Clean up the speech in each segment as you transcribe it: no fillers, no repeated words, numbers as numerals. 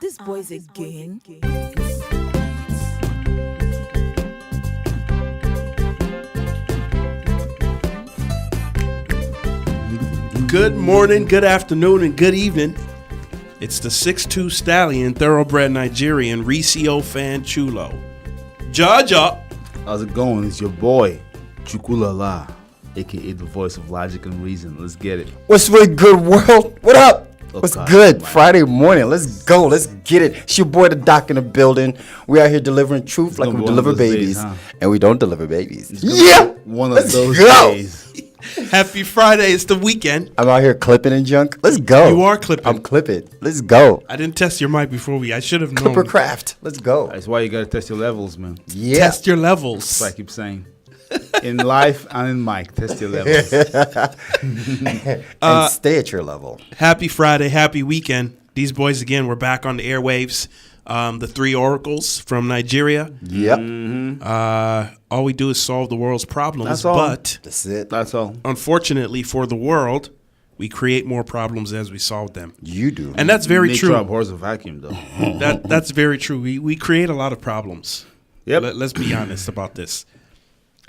This boy's again. Good morning, good afternoon, and good evening. It's the 6'2 stallion, thoroughbred Nigerian, Ricio Fan Chulo. Jaja. How's it going? It's your boy, Chukulala, a.k.a. the voice of logic and reason. Let's get it. What's really good, world? What up? What's Okay, good? man. Friday morning. Let's go. Let's get it. It's your boy, the doc, in the building. We out here delivering truth like gonna we be one of deliver those babies. days, huh? And we don't deliver babies. It's gonna Yeah! be one of Let's those go. days. Happy Friday. It's the weekend. I'm out here clipping and junk. Let's go. You are clipping. I'm clipping. Let's go. I didn't test your mic before I should have known. Clipper craft. Let's go. That's why you gotta test your levels, man. Yeah. Test your That's levels. what I keep saying. In life and in mic, test your levels. And stay at your level. Happy Friday. Happy weekend. These boys, again, we're back on the airwaves. The three oracles from Nigeria. Yep. All we do is solve the world's problems. That's all. But That's it. That's all. unfortunately for the world, we create more problems as we solve them. You do. And that's very Nature true. abhors a vacuum, though. That's very true. We create a lot of problems. Yep. Let's be honest about this.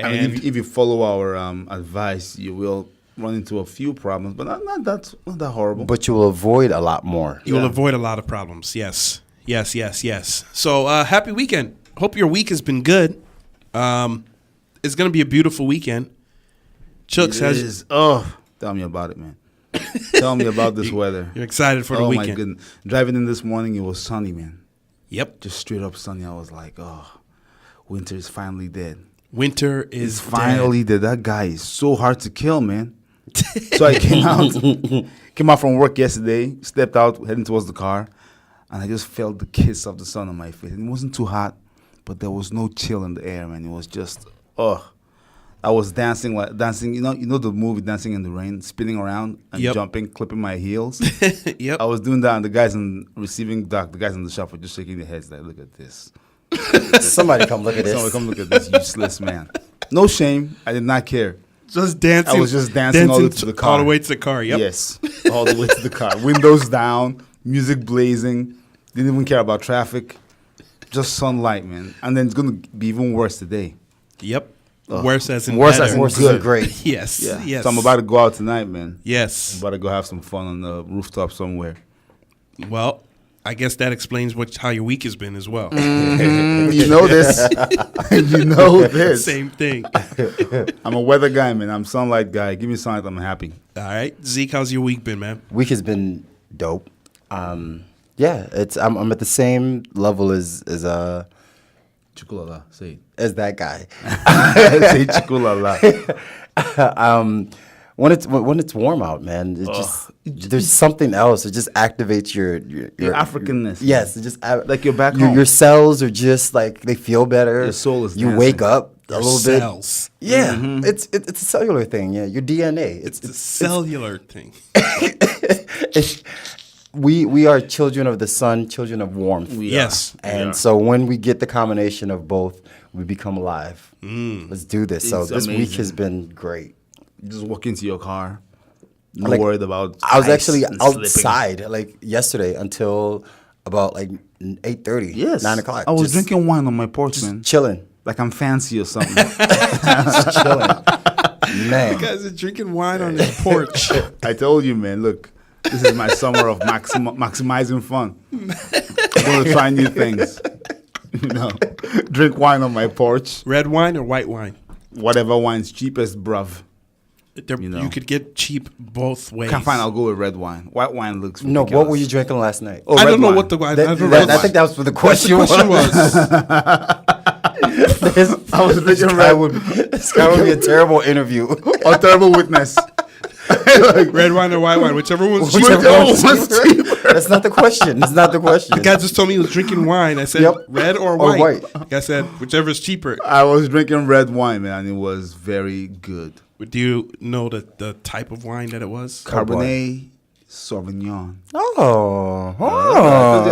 I mean, if you follow our advice, you will run into a few problems, but not that horrible. But you will avoid a lot more. You will avoid a lot of problems. Yes. So happy weekend. Hope your week has been good. It's going to be a beautiful weekend. Chooks has. Tell me about it, man. Tell me about this weather. You're excited for the Oh weekend. my goodness! Driving in this morning, it was sunny, man. Yep. Just straight up sunny. I was like, winter is finally dead. Winter is Finally dead. That guy is so hard to kill, man. So I came out from work yesterday, stepped out, heading towards the car, and I just felt the kiss of the sun on my face. And it wasn't too hot, but there was no chill in the air, man. It was just, I was dancing. You know the movie Dancing in the Rain, spinning around and Yep. jumping, clipping my heels. Yep. I was doing that, and the guys in receiving dock, the guys in the shop were just shaking their heads like, look at this. Somebody come look at this. Someone come look at this useless man. No shame. I did not care. Just dancing. I was just dancing all the way to the car. All the way to the car. Yep. Yes, all the way to the car. Windows down, music blazing. Didn't even care about traffic. Just sunlight, man. And then it's going to be even worse today. Yep. Worse as in Worse better. as in Worse good. is great. Yes. Yeah. Yes. So I'm about to go out tonight, man. Yes. I'm about to go have some fun on the rooftop somewhere. Well, I guess that explains how your week has been as well. You know this. You know this. Same thing. I'm a weather guy, man. I'm a sunlight guy. Give me sunlight, I'm happy. All right. Zeke, how's your week been, man? Week has been dope. Yeah, I'm at the same level as Chukulala, say it. as that guy. Say chukulala. When it's warm out, man, it just there's something else. It just activates your Africanness. Yes, it just Like you're back home. Your cells are just like they feel better. Your soul is You dancing. wake up a little Cells. bit. Yeah, it's a cellular thing. Yeah, your DNA. It's a cellular thing. We are children of the sun, children of warmth. Yes. And so when we get the combination of both, we become alive. Let's do this. So It's this week amazing. has been great. You just walk into your car, no Like, worried about I was ice actually and slipping. outside like yesterday until about like 8:30, Yes. 9 o'clock. I was just drinking wine on my porch, man. chilling, Like I'm fancy or something. just chilling. Man, You guys are drinking wine on his porch. I told you, man, look, this is my summer of maximizing fun. I'm going to try new things. Drink wine on my porch. Red wine or white wine? Whatever wine's cheapest, bruv. You could get cheap both ways. Can't find, I'll go with red wine. White wine looks no, ridiculous. what were you drinking last night? Oh, I red don't know wine. what the wine. That- I don't that- know. I think that was what the What's question, the question was. I was This drinking guy red would be a terrible interview. A terrible witness. Red wine or white wine, whichever one's Whichever cheaper. one's cheaper. That's not the question. That's not the question. The guy just told me he was drinking wine. I said Yep. red or Or white. white. The guy said whichever's cheaper. I was drinking red wine, man, and it was very good. Do you know the type of wine that it was? Cabernet Sauvignon.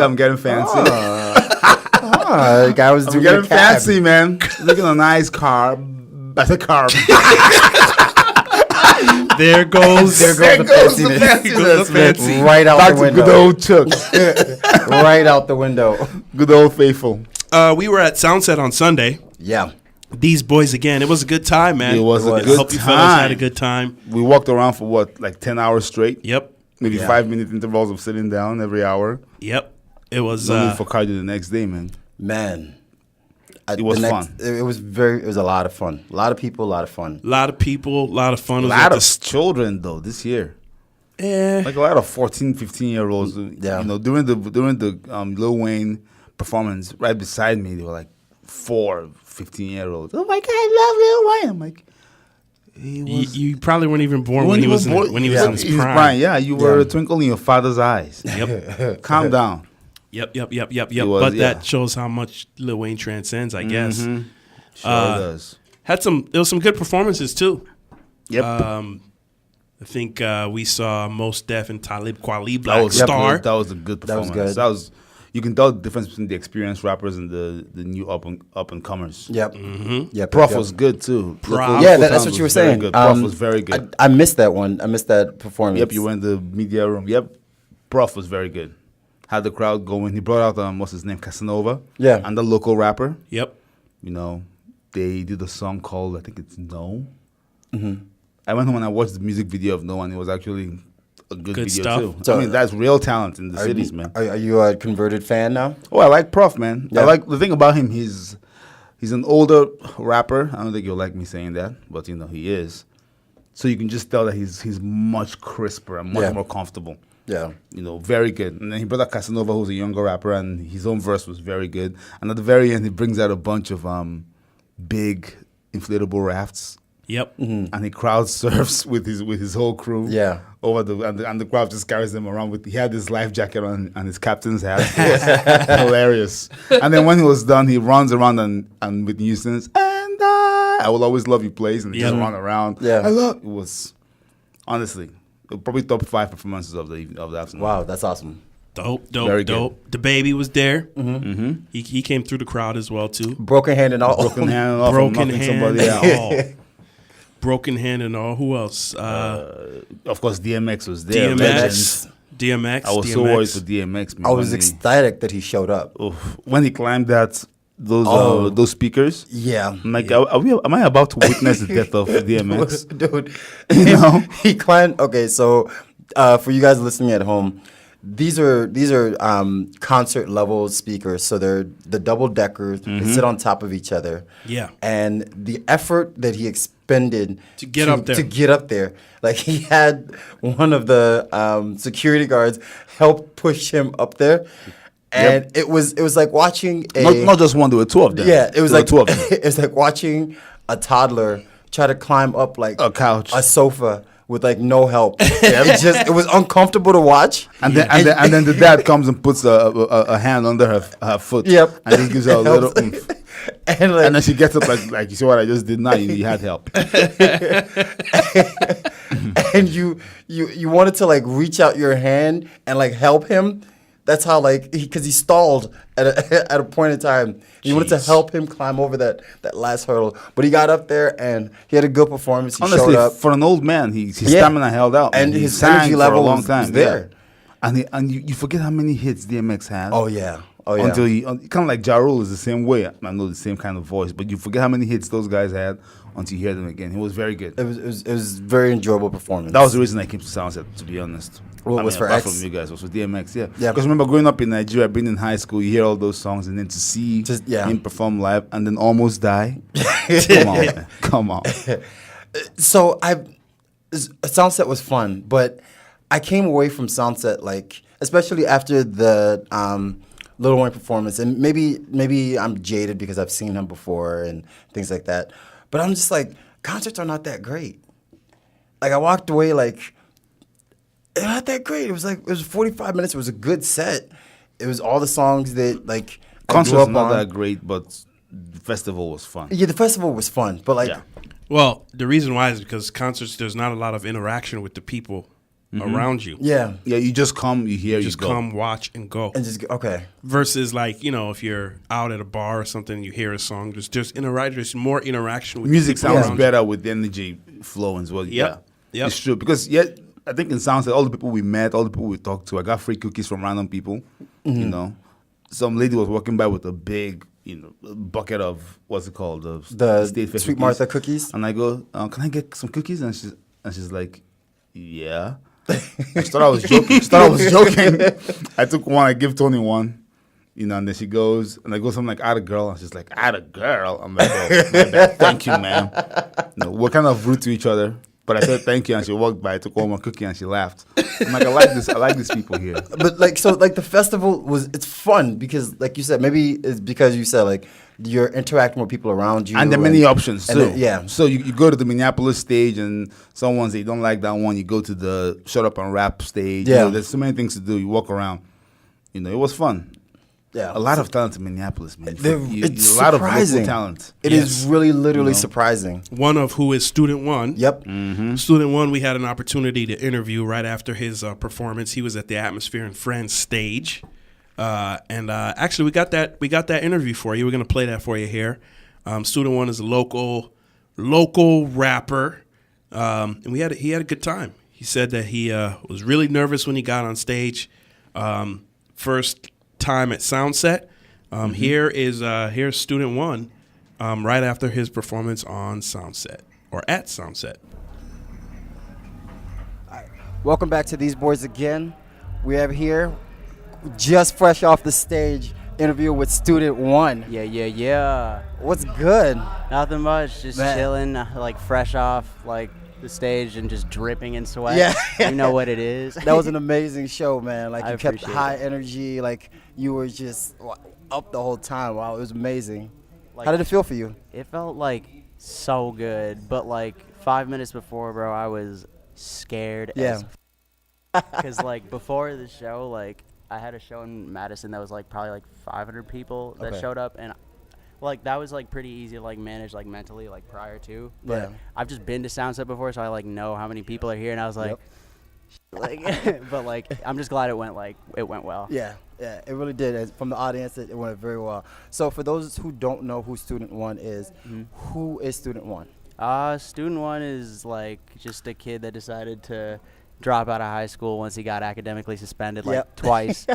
I'm getting fancy. The guy was I'm doing getting a cab. fancy, man. Looking a nice carb. That's a carb. There goes. There There goes goes the the fanciness. fanciness, man. fancy. Right out Back the to window. good old Chucks. Right out the window. Good old faithful. We were at Soundset on Sunday. Yeah. These boys again. It was a good time, man. It was a I good hope you fellas had a time. good time. We walked around for what, like 10 hours straight? Yep. Maybe Yeah. 5-minute intervals of sitting down every hour. Yep. It was. No need for cardio the next day, man. Man. It was fun. It was a lot of fun. A lot of people, a lot of fun. a lot of people, a lot of fun. A It was lot at of children, though, this year. Eh, Like a lot of 14, 15-year-olds. Yeah. You know, during the Lil Wayne performance, right beside me, they were like 4, 15-year-olds. Oh my God, I love Lil Wayne. I'm like, he was. you probably weren't even born when he was in his prime. Yeah, you were Yeah. a twinkle in your father's eyes. Yep. Calm down. Yep. was, But yeah. that shows how much Lil Wayne transcends, I guess. Sure does. There was some good performances too. Yep. I think we saw Mos Def and Talib Kweli, that Black was Star. That was a good That was performance. good. You can tell the difference between the experienced rappers and the new up and comers. Yep. Yep. Prof yep. was good too. Prof. Local Yeah, that's Times what you were was very saying. Good. Prof was very good. I missed that one. I missed that performance. Yep, you were in the media room. Yep, Prof was very good. Had the crowd going. He brought out what's his name, Casanova. Yeah. And the local rapper. Yep. You know, they did a song called, I think it's No. I went home and I watched the music video of No, and it was actually a good video stuff. too. So- I mean, that's real talent in the cities, man. Are you a converted fan now? Oh, I like Prof, man. Yeah. I like the thing about him. He's an older rapper. I don't think you'll like me saying that, but you know he is. So you can just tell that he's much crisper and much Yeah. more comfortable. Yeah. You know, very good. And then he brought out Casanova, who's a younger rapper, and his own verse was very good. And at the very end, he brings out a bunch of big inflatable rafts, Yep. and he crowd surfs with his whole crew. Yeah. Over and the crowd just carries them around with. He had his life jacket on and his captain's hat. It was hilarious. And then when he was done, he runs around and with nuisance and I will always love you plays and he just Yeah. run around. Yeah. I love it. Was honestly probably top 5 performances of the afternoon. Wow, that's awesome. Dope. Very good. Dope. The baby was there. Mm-hmm. He came through the crowd as well too. Broken hand and all. Broken hand off Broken from knocking hand somebody out. and all. Broken hand and all. Who else? Of course, DMX was there. Legends. DMX. I was so worried for DMX. Man, I was when he- ecstatic that he showed up. when he climbed those speakers. Yeah. I'm like, am I about to witness the death of DMX? Dude, You know? he climbed. Okay, so for you guys listening at home, these are concert level speakers. So they're the double deckers. They sit on top of each other. Yeah. And the effort that he expended To get up there. to get up there, like he had one of the security guards help push him up there. And it was like watching Not just one, there were 2 of them. yeah, it was There like were 2 of them. it was like watching a toddler try to climb up like A couch. a sofa with like no help. It was uncomfortable to watch. And then the dad comes and puts a hand under her foot. Yep. And he gives her a little oomph. And like And then she gets up like you see what I just did now. You had help. and you wanted to like reach out your hand and like help him. That's how like because he stalled at a point in time. You wanted to Jeez. help him climb over that last hurdle, but he got up there and he had a good performance. He Honestly, showed up. for an old man, his Yeah. stamina held out. And He his sang energy for level a long was time. there. Yeah. And you forget how many hits DMX had. Oh yeah. Until kind of like Ja Rule is the same way. I know the same kind of voice, but you forget how many hits those guys had until you hear them again. He was very good. It was very enjoyable performance. That was the reason I came to Soundset, to be honest. Well, it was for apart X? from you guys, it was for DMX, yeah. Yeah. Because remember growing up in Nigeria, being in high school, you hear all those songs, and then to see him perform live and then almost die. Come on, man. Come on. So Soundset was fun, but I came away from Soundset like, especially after the Lil Wayne performance, and maybe I'm jaded because I've seen him before and things like that. But I'm just like, concerts are not that great. Like I walked away like, they're not that great. It was 45 minutes. It was a good set. It was all the songs that like I grew Concert's up not on. that great, but the festival was fun. Yeah, the festival was fun, but like. Yeah. Well, the reason why is because concerts, there's not a lot of interaction with the people around you. Yeah. Yeah, you just come, you hear, Just you go. come, watch, and go. And just okay. Versus like, if you're out at a bar or something, you hear a song, there's more interaction with Music the people sounds around better with the energy flowing as well. Yep. Yeah. Yep. It's true because I think in Soundset, all the people we met, all the people we talked to, I got free cookies from random people. Mm-hmm. You know, some lady was walking by with a big, bucket of what's it called, The State Fair Sweet Martha cookies. and I go, can I get some cookies? And she's like, yeah. I thought I was joking. I took one. I give Tony one. And then she goes, and I go something like, "Atta girl," and she's like, "Atta girl." I'm like, "Oh, my bad. Thank you, ma'am." We're kind of rude to each other, but I said thank you, and she walked by, took one more cookie, and she laughed. I'm like, I like these people here. But the festival it's fun because like you said, maybe it's because you said like you're interacting with people around you, And there are many options too. Yeah. So you go to the Minneapolis stage, and someone say you don't like that one, you go to the Shut Up and Rap stage. Yeah. There's so many things to do. You walk around. It was fun. Yeah. A lot of talent in Minneapolis, man. It's a lot of surprising. local talent. It is really literally surprising. One of who is Student One. Yep. Student One, we had an opportunity to interview right after his performance. He was at the Atmosphere and Friends stage. And actually, we got that interview for you. We're going to play that for you here. Student One is a local rapper. And he had a good time. He said that he was really nervous when he got on stage. First time at Soundset. Here's Student One right after his performance on Soundset or at Soundset. Welcome back to These Boys Again. We have here, just fresh off the stage, interview with Student One. Yeah. What's good? Nothing much. Just Man. chilling, like fresh off like the stage and just dripping in sweat. Yeah. You know what it is. That was an amazing show, man. Like I you kept appreciate high it. energy. Like you were just up the whole time. Wow, it was amazing. Like, How did it feel for you? It felt like so good, but like 5 minutes before, bro, I was scared. Yeah. Because like before the show, like I had a show in Madison that was like probably like 500 people that Okay. showed up, and like that was like pretty easy to like manage like mentally like prior to. But Yeah. I've just been to Soundset before, so I like know how many people are here, and I was like, Yep. like, but like I'm just glad it went well. Yeah, it really did. From the audience, it went very well. So for those who don't know who Student One is, who is Student One? Student One is like just a kid that decided to drop out of high school once he got academically suspended like Yep. twice.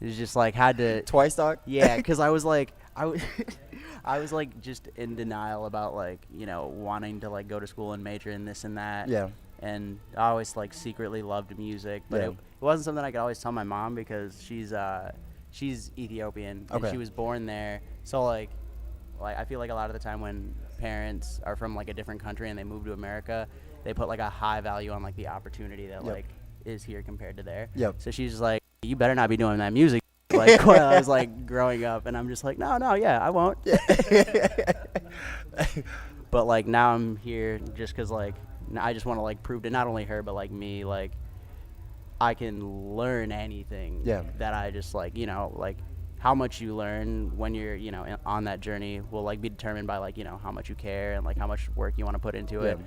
He's just like had to. Twice, Doc? Yeah, because I was like, I was like just in denial about like wanting to like go to school and major in this and that. Yeah. And I always like secretly loved music, but Yeah. it wasn't something I could always tell my mom because she's Ethiopian and Okay. she was born there. So like I feel like a lot of the time when parents are from like a different country and they move to America, they put like a high value on like the opportunity that Yep. like is here compared to there. Yep. So she's just like, you better not be doing that music. Like when I was like growing up, and I'm just like, no, yeah, I won't. But like now I'm here just because like I just want to like prove to not only her but like me like I can learn anything. Yeah. That I just like like how much you learn when you're on that journey will like be determined by like how much you care and like how much work you want to put into it.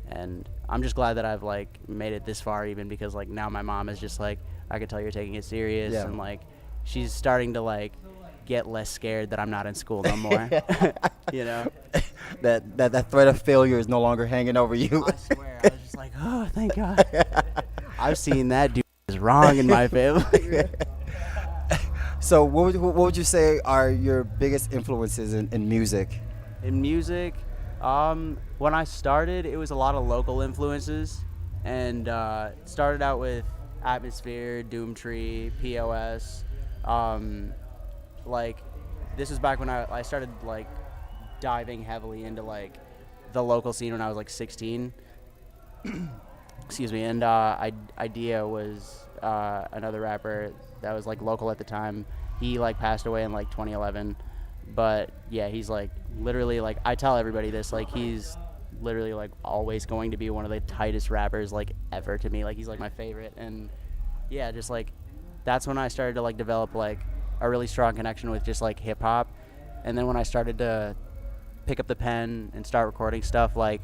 And I'm just glad that I've like made it this far, even because like now my mom is just like, I can tell you're taking it serious. Yeah. And like she's starting to like get less scared that I'm not in school no more. That threat of failure is no longer hanging over you. I swear, I was just like, oh, thank God. I've seen that dude is wrong in my family. So what would you say are your biggest influences in music? In music, when I started, it was a lot of local influences, and started out with Atmosphere, Doomtree, POS. Like this was back when I started like diving heavily into like the local scene when I was like 16. Excuse me. And Idea was another rapper that was like local at the time. He like passed away in like 2011. But yeah, he's like literally like I tell everybody this, like he's literally like always going to be one of the tightest rappers like ever to me. Like he's like my favorite. And yeah, just like that's when I started to like develop like a really strong connection with just like hip hop. And then when I started to pick up the pen and start recording stuff, like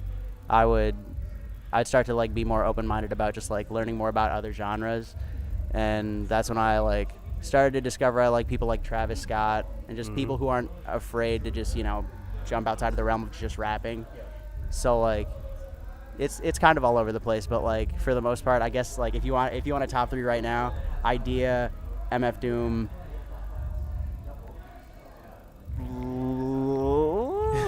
I'd start to like be more open-minded about just like learning more about other genres. And that's when I like started to discover I like people like Travis Scott and just people who aren't afraid to just jump outside of the realm of just rapping. So like it's kind of all over the place, but like for the most part, I guess like if you want a top 3 right now, Idea, MF Doom,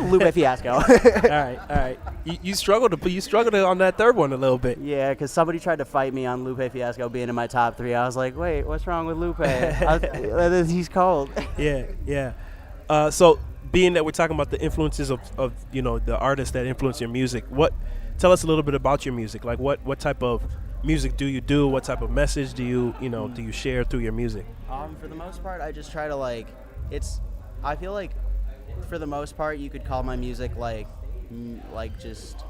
Lupe Fiasco. All right. You struggled on that third one a little bit. Yeah, because somebody tried to fight me on Lupe Fiasco being in my top 3. I was like, wait, what's wrong with Lupe? He's cold. Yeah. So being that we're talking about the influences of the artists that influence your music, tell us a little bit about your music. Like what type of music do you do? What type of message do you share through your music? For the most part, I just try to I feel like for the most part you could call my music like just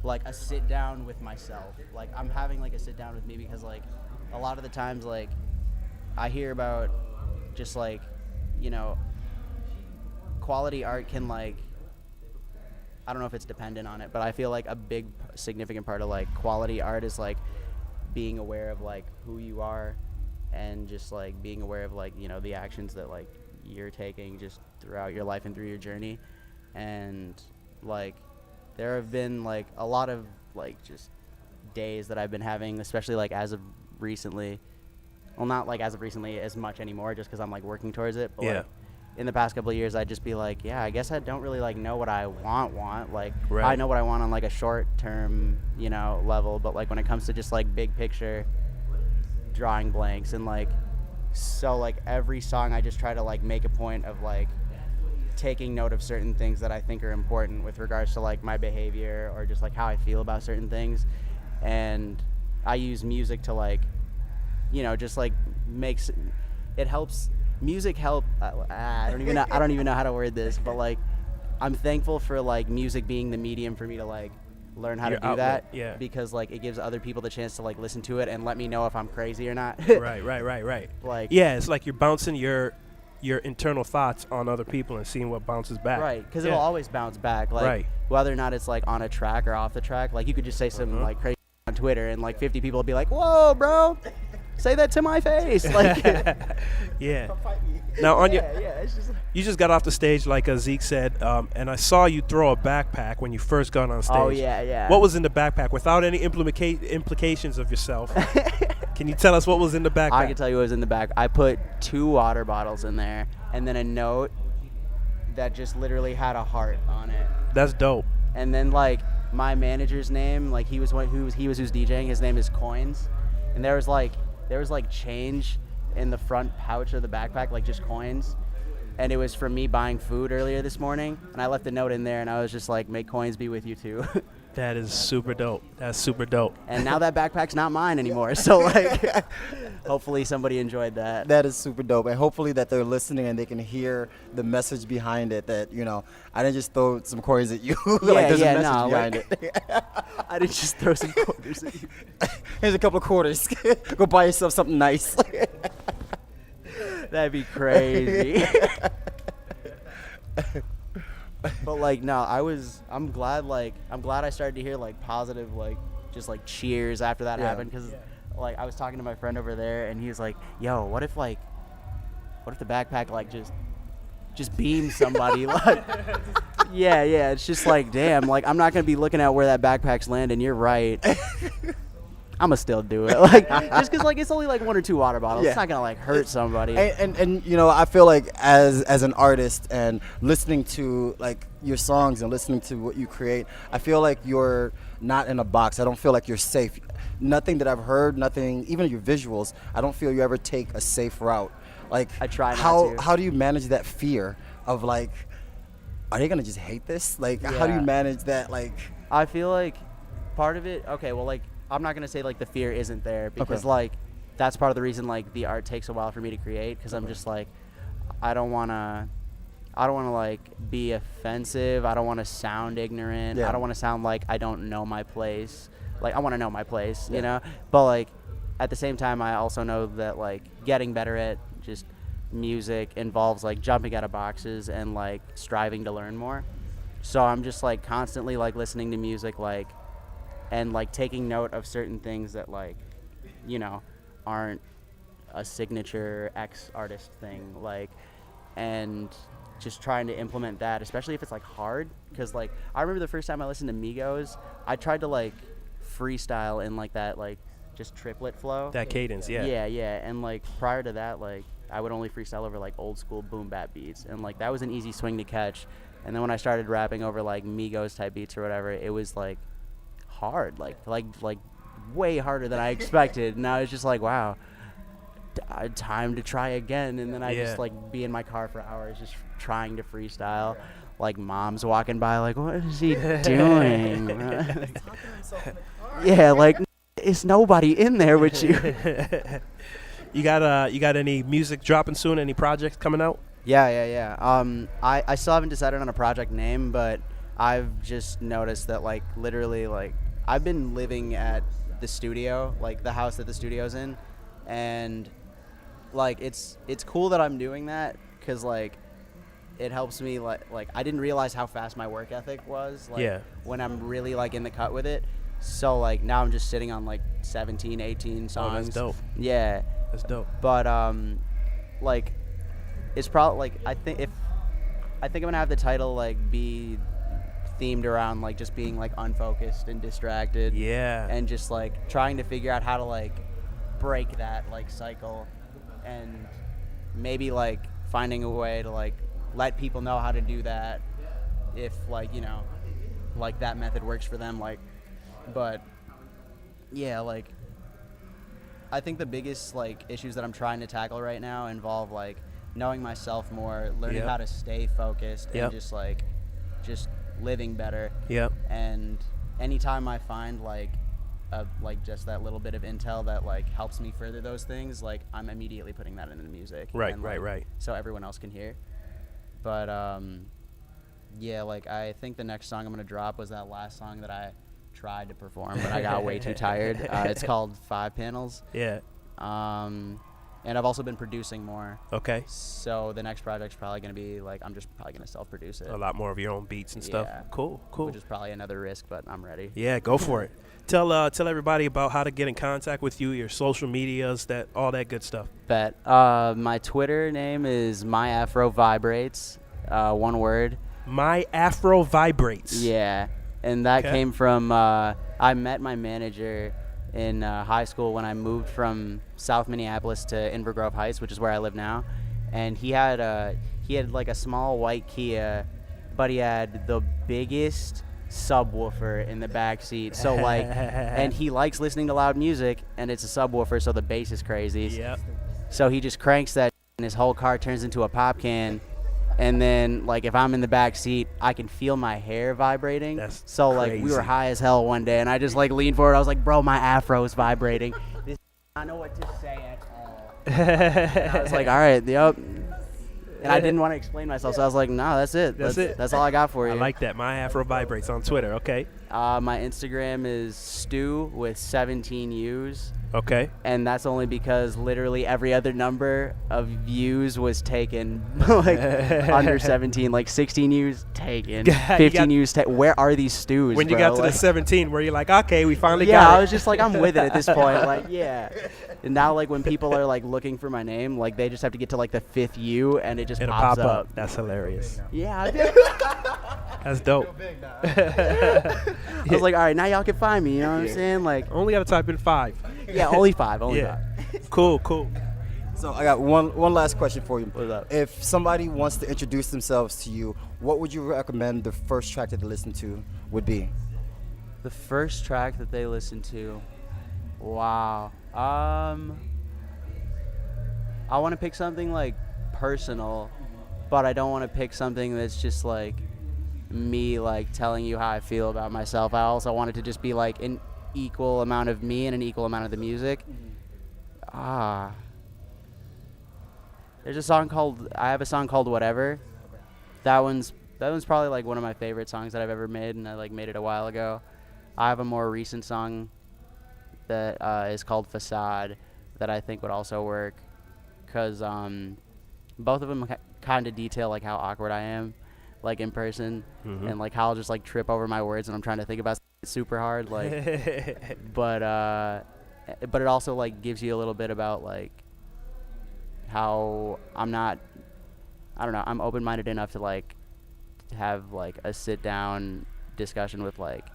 like a sit down with myself. Like I'm having like a sit down with me, because like a lot of the times like I hear about just like quality art can like, I don't know if it's dependent on it, but I feel like a big significant part of like quality art is like being aware of like who you are, and just like being aware of like the actions that like you're taking just throughout your life and through your journey. And like there have been like a lot of like just days that I've been having, especially like as of recently, well not like as of recently as much anymore, just because I'm like working towards it, but like in the past couple of years I'd just be like, I guess I don't really like know what I want like right. I know what I want on like a short term level, but like when it comes to just like big picture, drawing blanks. And like so like every song I just try to like make a point of like taking note of certain things that I think are important with regards to like my behavior or just like how I feel about certain things. And I use music to like just like makes it helps music help. I don't even know how to word this, but like I'm thankful for like music being the medium for me to like learn how to do outlet, that, because like it gives other people the chance to like listen to it and let me know if I'm crazy or not. Right. Like it's like you're bouncing your internal thoughts on other people and seeing what bounces back. Right, because it'll always bounce back. Like right. whether or not it's like on a track or off the track, like you could just say some like crazy on Twitter and like 50 people will be like, "Whoa, bro, say that to my face!" Like, yeah. Now on it's just you just got off the stage like Zeke said, and I saw you throw a backpack when you first got on stage. Oh yeah. What was in the backpack without any implications of yourself? Can you tell us what was in the backpack? I can tell you what was in the back. I put 2 water bottles in there and then a note that just literally had a heart on it. That's dope. And then like my manager's name, like he was who's DJing. His name is Coins, and there was like change in the front pouch of the backpack, like just coins. And it was from me buying food earlier this morning, and I left a note in there, and I was just like, "May coins be with you too." That is super dope. That's super dope. And now that backpack's not mine anymore, so like, hopefully somebody enjoyed that. That is super dope, and hopefully that they're listening and they can hear the message behind it. That I didn't just throw some coins at you. Like there's a message behind it. I didn't just throw some quarters at you. Here's a couple of quarters. Go buy yourself something nice. That'd be crazy. But like no, I'm glad I started to hear like positive like just like cheers after that happened, because like I was talking to my friend over there and he was like, "Yo, what if the backpack like just beams somebody?" Like yeah, it's just like, damn, like I'm not gonna be looking at where that backpack's landing. You're right. I'ma still do it, like just because like it's only like 1 or 2 water bottles. It's not gonna like hurt somebody. And I feel like as an artist and listening to like your songs and listening to what you create, I feel like you're not in a box. I don't feel like you're safe. Nothing that I've heard, nothing, even your visuals, I don't feel you ever take a safe route. Like I try not to. How do you manage that fear of like, are they gonna just hate this? Like how do you manage that? Like I feel like part of it, okay, well like I'm not gonna say like the fear isn't there, because like that's part of the reason like the art takes a while for me to create, because I'm just like I don't wanna like be offensive. I don't want to sound ignorant. I don't want to sound like I don't know my place. Like I want to know my place, you know. But like at the same time, I also know that like getting better at just music involves like jumping out of boxes and like striving to learn more. So I'm just like constantly like listening to music like and like taking note of certain things that like aren't a signature X artist thing, like, and just trying to implement that, especially if it's like hard, because like I remember the first time I listened to Migos, I tried to like freestyle in like that like just triplet flow. That cadence, yeah. Yeah, and like prior to that, like I would only freestyle over like old school boom bap beats, and like that was an easy swing to catch. And then when I started rapping over like Migos type beats or whatever, it was like hard, like way harder than I expected. And I was just like, wow, time to try again. And then I just like be in my car for hours just trying to freestyle. Like mom's walking by like, what is he doing? Yeah, like it's nobody in there with you. You got any music dropping soon? Any projects coming out? Yeah. I still haven't decided on a project name, but I've just noticed that like literally like I've been living at the studio, like the house that the studio's in, and like it's cool that I'm doing that because like it helps me like I didn't realize how fast my work ethic was when I'm really like in the cut with it. So like now I'm just sitting on like 17, 18 songs. Oh, that's dope. Yeah. That's dope. But like it's probably like I think I'm gonna have the title like be themed around like just being like unfocused and distracted. Yeah. And just like trying to figure out how to like break that like cycle, and maybe like finding a way to like let people know how to do that if like, you know, like that method works for them, like. But yeah, like I think the biggest like issues that I'm trying to tackle right now involve like knowing myself more, learning how to stay focused, and just living better. And anytime I find like just that little bit of intel that like helps me further those things, like I'm immediately putting that into the music. Right, and, like, right. So everyone else can hear. But yeah, like I think the next song I'm gonna drop was that last song that I tried to perform, but I got way too tired. It's called 5 Panels. Yeah. And I've also been producing more. Okay. So the next project's probably going to be like, I'm just probably going to self-produce it. A lot more of your own beats and stuff. Cool. Which is probably another risk, but I'm ready. Yeah, go for it. Tell everybody about how to get in contact with you, your social medias, all that good stuff. Bet. My Twitter name is myafrovibrates, one word. My Afro Vibrates. Yeah. And that came from, I met my manager in high school when I moved from South Minneapolis to Inver Grove Heights, which is where I live now. And he had like a small white Kia, but he had the biggest subwoofer in the back seat. So like, and he likes listening to loud music, and it's a subwoofer, so the bass is crazy. Yep. So he just cranks that, and his whole car turns into a pop can. And then, like, if I'm in the back seat, I can feel my hair vibrating. That's like, we were high as hell one day, and I just, like, leaned forward. I was like, bro, my afro is vibrating. I know what to say at all. And I was like, all right, yep. And I didn't want to explain myself, so I was like, no, that's it. That's it. That's all I got for you. I like that. My Afro Vibrates on Twitter. Okay. My Instagram is Stu with 17 U's. Okay. And that's only because literally every other number of views was taken, like under 17, like 16 views taken, 15 views. Where are these stews? When you bro? got to like, the 17, where you're like, okay, we finally yeah, got it. I was just like, I'm with it at this point. Like, yeah. And now, like, when people are like looking for my name, like they just have to get to like the 5th U, and it just It'll pops pop up. That's hilarious. Yeah. That's dope. I was like, all right, now y'all can find me. You know what I'm saying? Like, only got to type in 5. Yeah, only 5. Only 5. Cool. So I got one last question for you. What's up? If somebody wants to introduce themselves to you, what would you recommend the first track that they listen to would be? The first track that they listen to, wow. I want to pick something like personal, but I don't want to pick something that's just like me like telling you how I feel about myself. I also want it to just be like an equal amount of me and an equal amount of the music. There's a song called Whatever. That one's probably like one of my favorite songs that I've ever made, and I like made it a while ago. I have a more recent song that is called Facade that I think would also work, because both of them kind of detail like how awkward I am like in person, and like how I'll just like trip over my words when I'm trying to think about super hard, like but it also like gives you a little bit about like how I'm not I don't know. I'm open-minded enough to like have like a sit-down discussion with like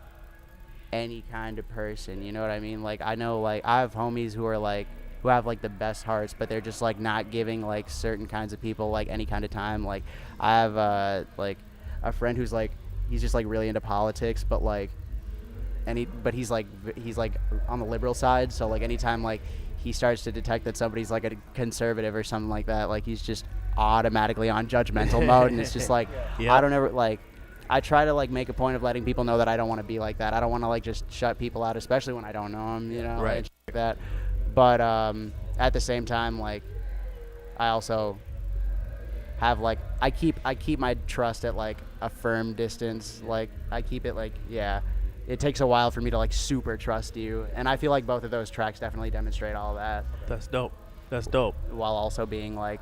any kind of person. You know what I mean? Like I know like I have homies who are like who have like the best hearts, but they're just like not giving like certain kinds of people like any kind of time. Like I have like a friend who's like he's just like really into politics, but like but he's like on the liberal side. So like anytime like he starts to detect that somebody's like a conservative or something like that, like he's just automatically on judgmental mode, and it's just like I don't ever like. I try to like make a point of letting people know that I don't want to be like that. I don't want to like just shut people out, especially when I don't know them, you know, Right. and shit like that. But at the same time, like I also have like I keep my trust at like a firm distance. Like I keep it like it takes a while for me to like super trust you, and I feel like both of those tracks definitely demonstrate all that. That's dope. That's dope. While also being like,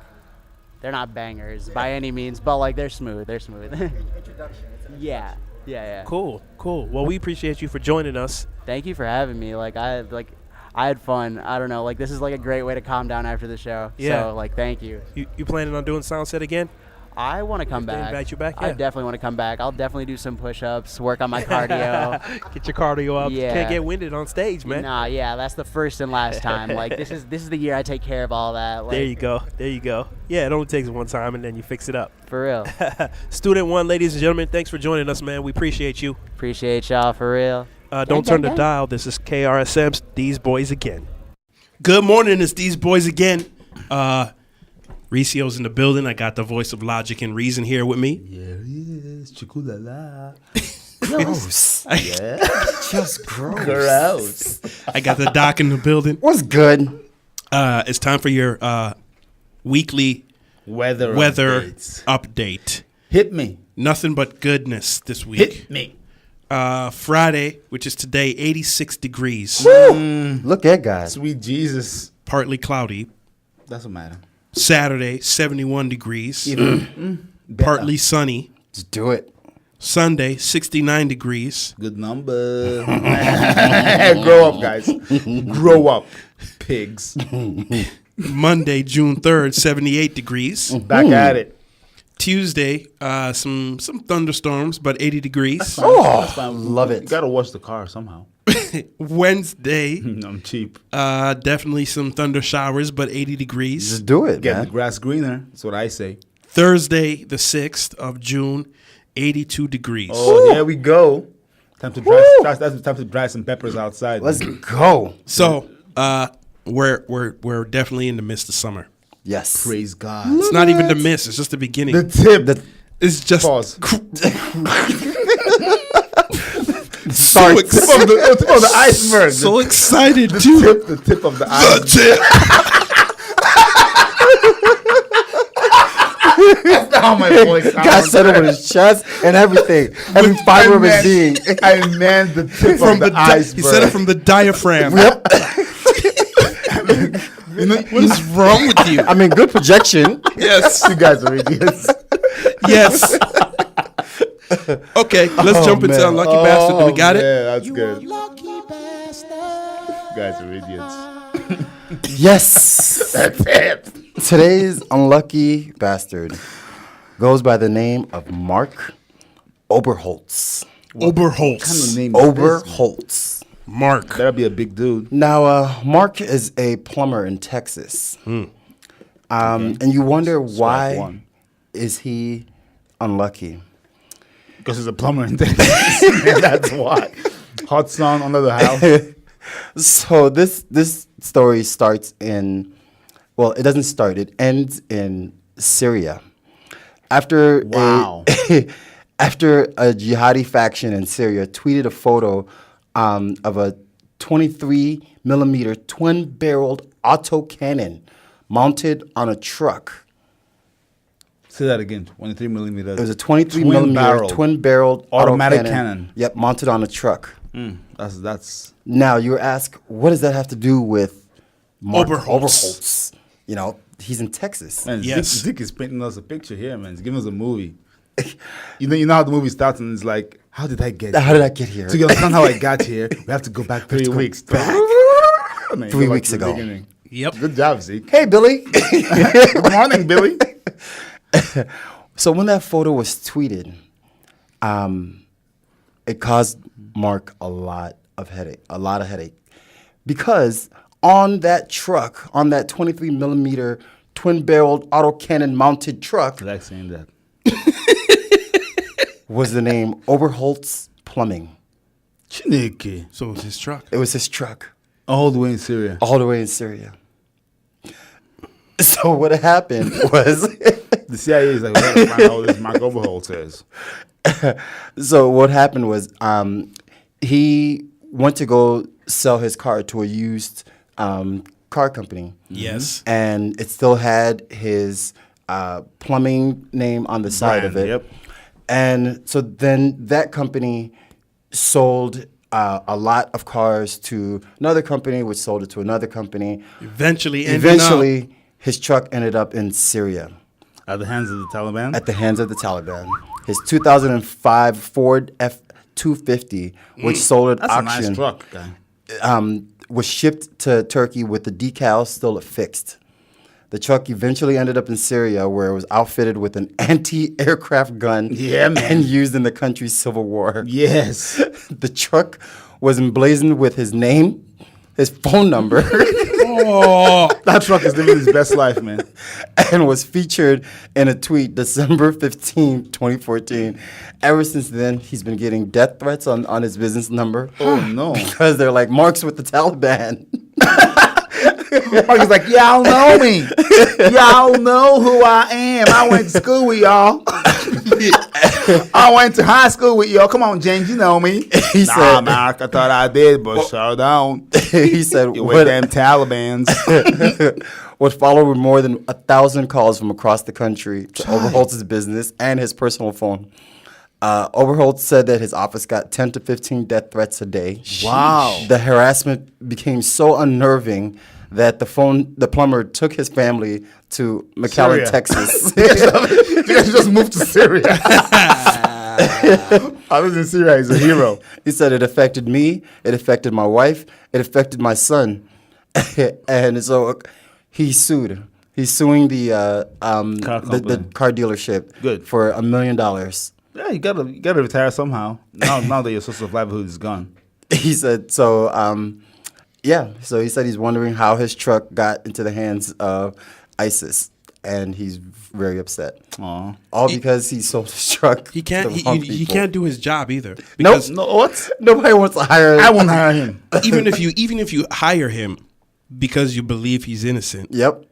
they're not bangers by any means, but like they're smooth. They're smooth. Introduction. Yeah. Cool. Well, we appreciate you for joining us. Thank you for having me. Like I had fun. I don't know. Like this is like a great way to calm down after the show. Yeah. So like thank you. You planning on doing Soundset again? I want to come They back. invite you back? I Yeah. definitely want to come back. I'll definitely do some push-ups, work on my cardio. Get your cardio up. Yeah. Can't get winded on stage, man. Nah, yeah, that's the first and last time. Like this is the year I take care of all that. Like, There you go. Yeah, it only takes one time and then you fix it up. For real. Student 1, ladies and gentlemen, thanks for joining us, man. We appreciate you. Appreciate y'all for real. Don't turn the dial. This is KRSM's These Boys Again. Good morning, it's these boys again. Ricio's in the building. I got the voice of logic and reason here with me. Yeah, he is. Chikulala. Gross. Yeah. Just gross. Gross. I got the doc in the building. What's good? It's time for your weekly Weather updates. update. Hit me. Nothing but goodness this week. Hit me. Friday, which is today, 86 degrees. Look at God. Sweet Jesus. Partly cloudy. Doesn't matter. Saturday, 71 degrees. Even Partly sunny. Just do it. Sunday, 69 degrees. good number. Grow up, guys. Grow up, pigs. Monday, June 3rd, 78 degrees. Back at it. Tuesday, some thunderstorms, but 80 degrees. Oh, love it. You gotta wash the car somehow. Wednesday, I'm cheap. definitely some thunder showers, but 80 degrees. Just do it, Get man. the grass greener. That's what I say. Thursday, the 6th of June, 82 degrees. Oh, there we go. Time to dry some peppers outside. Let's go. So, we're definitely in the midst of summer. Yes. praise God. It's not even the midst; it's just the beginning. The tip. It's just Pause. so Tip of the iceberg. so excited, the dude. tip of the iceberg. Tip. That's not how my voice sounds. God said it with his chest and everything. Every fiber of his being. I meant the tip From of the the iceberg. he said it from the diaphragm. You know, What is wrong with you? I mean, good projection. Yes, you guys are idiots. yes. Okay, let's jump into man. Unlucky Bastard. Do we got it? Yeah, that's good. You guys are idiots. Yes. That's it. Today's unlucky bastard goes by the name of Mark Oberholtz. Oberholtz. What kind of name is this? Oberholtz. Mark. Better be a big dude. Now, Mark is a plumber in Texas. And you wonder why one. is he unlucky? Because he's a plumber in Texas. That's why. Hot sun under the house. So this story starts in, well, it doesn't start. It ends in Syria. After Wow. after a jihadi faction in Syria tweeted a photo of a 23 millimeter twin-barreled autocannon mounted on a truck. Say that again. 23 millimeters. It was a 23 millimeter twin-barreled automatic autocannon. cannon. Yep, mounted on a truck. That's Now you ask, what does that have to do with Mark Oberholtz. Oberholtz? You know, he's in Texas. man. Yes. Zeke is painting us a picture here, man. He's giving us a movie. You know how the movie starts and it's like, how did I get How here? did I get here? To understand how I got here, we have to go back 3 weeks. back. And then 3 go back weeks to the ago. beginning. Yep. Good job, Zeke. Hey, Billy. Good morning, Billy. So when that photo was tweeted, it caused Mark a lot of headache, because on that truck, on that 23 millimeter twin-barreled autocannon mounted truck, I like saying that. was the name Oberholtz Plumbing. Chineke. So it was his truck. It was his truck, All the way in Syria. all the way in Syria. So what happened was, The CIA is like, we gotta find out what this Mark Overholt says. so what happened was, he went to go sell his car to a used car company. Yes. And it still had his plumbing name on the side of it. Yep. And so then that company sold a lot of cars to another company, which sold it to another company. Eventually, His truck ended up in Syria At the hands of the Taliban? at the hands of the Taliban. His 2005 Ford F-250, which sold at That's auction, a nice truck, guy. was shipped to Turkey with the decals still affixed. The truck eventually ended up in Syria, where it was outfitted with an anti-aircraft gun Yeah, man. and used in the country's civil war. Yes. The truck was emblazoned with his name, his phone number, That truck is living his best life, man. and was featured in a tweet December 15, 2014. Ever since then, he's been getting death threats on his business number. Oh, no. Because they're like, Mark's with the Taliban. Mark is like, y'all know me. Y'all know who I am. I went to school with y'all. I went to high school with y'all. Come on, James, you know me. He Nah, said- Mark, I thought I did, but sure don't. He said, You with them Talibans. would follow with more than 1,000 calls from across the country to Oberholtz's business and his personal phone. Oberholtz said that his office got 10 to 15 death threats a day. Wow. The harassment became so unnerving that the plumber took his family to McAllen, Syria. Texas. You guys just moved to Syria. I was in Syria. He's a hero. He said it affected me, it affected my wife, it affected my son. And so he sued. He's suing the car dealership Good. for $1 million. Yeah, you gotta retire somehow. Now that your source of livelihood is gone. He said, so he said he's wondering how his truck got into the hands of ISIS, and he's very upset. Aw. All because he sold his truck. he can't. to the wrong He people. can't do his job either. Nope. Because No, what? Nobody wants to hire. I won't hire him. even if you hire him because you believe he's innocent, Yep.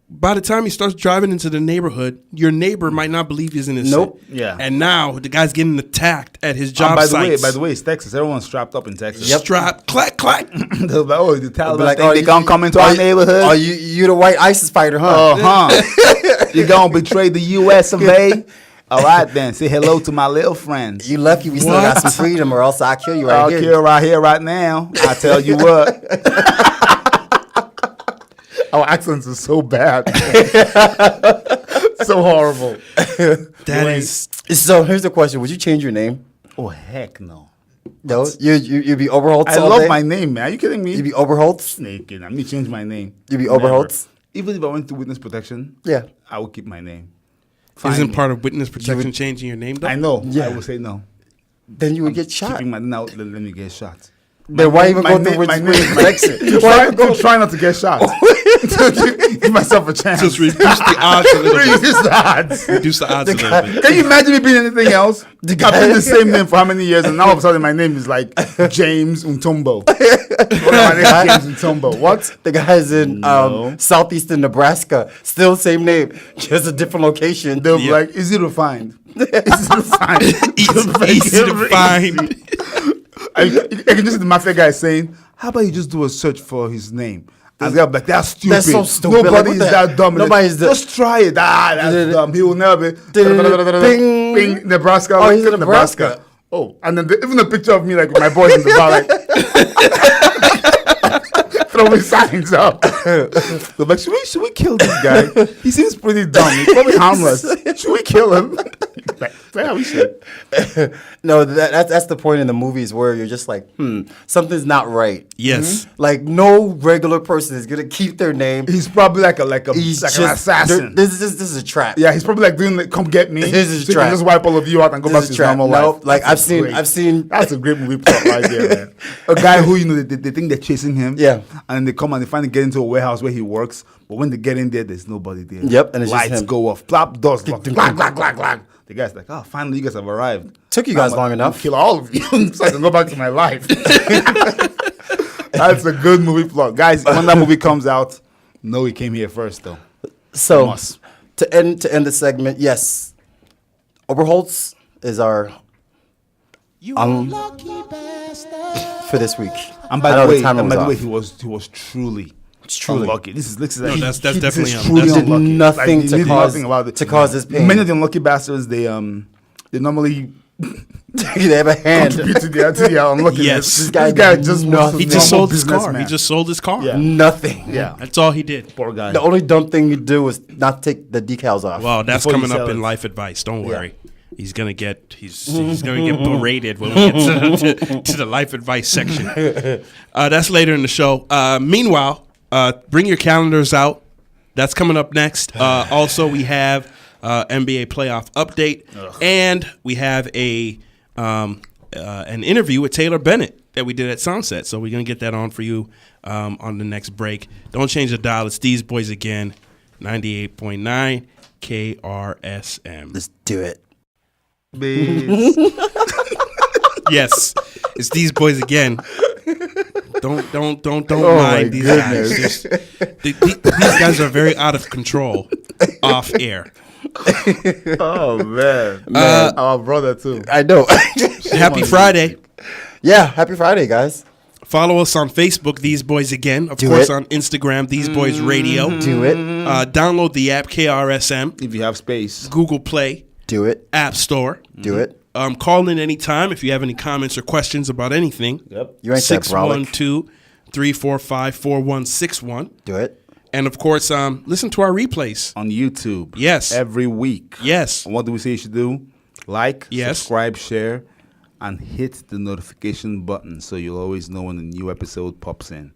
by the time he starts driving into the neighborhood, your neighbor might not believe he's innocent. Nope. Yeah. And now the guy's getting attacked at his job by site. the way, it's Texas. Everyone's strapped up in Texas. Strap, clack, clack. They'll be like, oh, the Taliban Be like, think they gonna come into our neighborhood. Oh, you the white ISIS fighter, huh? You gonna betray the U.S. of A? All right, then. Say hello to my little friends. You lucky we still got some freedom, or else I'll kill you I'll right here. kill right here, right now. I tell you what. Our accents are so bad. So horrible. That is. So here's the question: would you change your name? Oh, heck no. No, you'd be Oberholtz. I all love day? my name, man. Are you kidding me? You'd be Oberholtz. Snake. I'm going to change my name. You'd be Never. Oberholtz. Even if I went to witness protection, Yeah. I would keep my name. Isn't Fine. part of witness protection changing your name, though? I know. Yeah. I would say no. Then you would get shot. Keeping my now, let me get shot. Then why even My go name- through my witness name- protection? to try not to get shot. To give myself a chance. Just reduce the odds a little bit. Reduce the odds. Reduce the odds a little bit. Can you imagine me being anything else? I've guy- been the same name for how many years, and now all of a sudden my name is like James Untumbo. My name is James Untumbo. What? The guy's in No. southeastern Nebraska. Still same name, just a different location. They'll be like, easy to find. Easy to find. Easy to find. I can just see the mafia guy saying, how about you just do a search for his name? And they'll be like, that's stupid. That's so stupid. Nobody Like, is what the that heck? dumb. Nobody's that- Just try it. That's dumb. He will never be. Bing. Bing, Nebraska. Oh, he's in Lincoln, Nebraska. Oh, and then even a picture of me, like with my boys in the bar, like throwing signs up. So like, should we kill this guy? He seems pretty dumb. He's probably harmless. Should we kill him? Like, Yeah, we should. No, that's the point in the movies where you're just like, something's not right. Yes. Like no regular person is gonna keep their name. He's probably like an He's assassin. This is a trap. Yeah, he's probably like doing like, come get me. This is a So he can trap. just wipe all of you out and go This back is to a his trap. normal Nope. life. Like That's I've seen. That's a great movie plot right there, man. A guy who they think they're chasing him. Yeah. And they come and they finally get into a warehouse where he works, but when they get in there, there's nobody there. Yep, and it's just lights him. go off, plop doors lock, clack, clack, clack, clack. The guy's like, oh, finally you guys have arrived. Took you guys I'm long like, enough. I'll kill all of you so I can go back to my life. That's a good movie plot, guys. When that movie comes out, know he came here first though. So Must. to end the segment, yes, Oberholtz is our for this week. And I by know the way, timer was he off. was truly Truly. unlucky. This is that's this definitely is un- truly that's- Did unlucky. nothing he to did cause- nothing about it. to cause this pain. Many of the unlucky bastards, they normally they have a hand. contribute to the unluckiness. Yes. This guy guy did just nothing. He just sold his car. He just sold his car. Yeah. Nothing. Yeah. That's all he did. Poor guy. The only dumb thing you do is not take the decals off. Well, that's Before you coming up sell in it. life advice. Don't worry. He's gonna get he's gonna get berated when we get to the life advice section. That's later in the show. Meanwhile, bring your calendars out. That's coming up next. Also, we have NBA playoff update, and we have an interview with Taylor Bennett that we did at Soundset. So we're gonna get that on for you on the next break. Don't change the dial. It's these boys again. 98.9 KRSM. Let's do it. Yes, it's these boys again. Don't Oh mind my these goodness. guys. These guys are very out of control off air. Oh man, our brother too. I know. Happy Friday. Yeah, happy Friday, guys. Follow us on Facebook, These Boys Again. Of Do course, it. on Instagram, These Boys Radio. Do it. Download the app KRSM, If you have space, Google Play, Do it. App Store. Do it. Call in anytime if you have any comments or questions about anything. yep. You ain't that brolic. 612-345-4161. Do it. And of course, listen to our replays. On YouTube, Yes. every week. Yes. And what do we say you should do? Like, Yes. subscribe, share, and hit the notification button so you'll always know when a new episode pops in.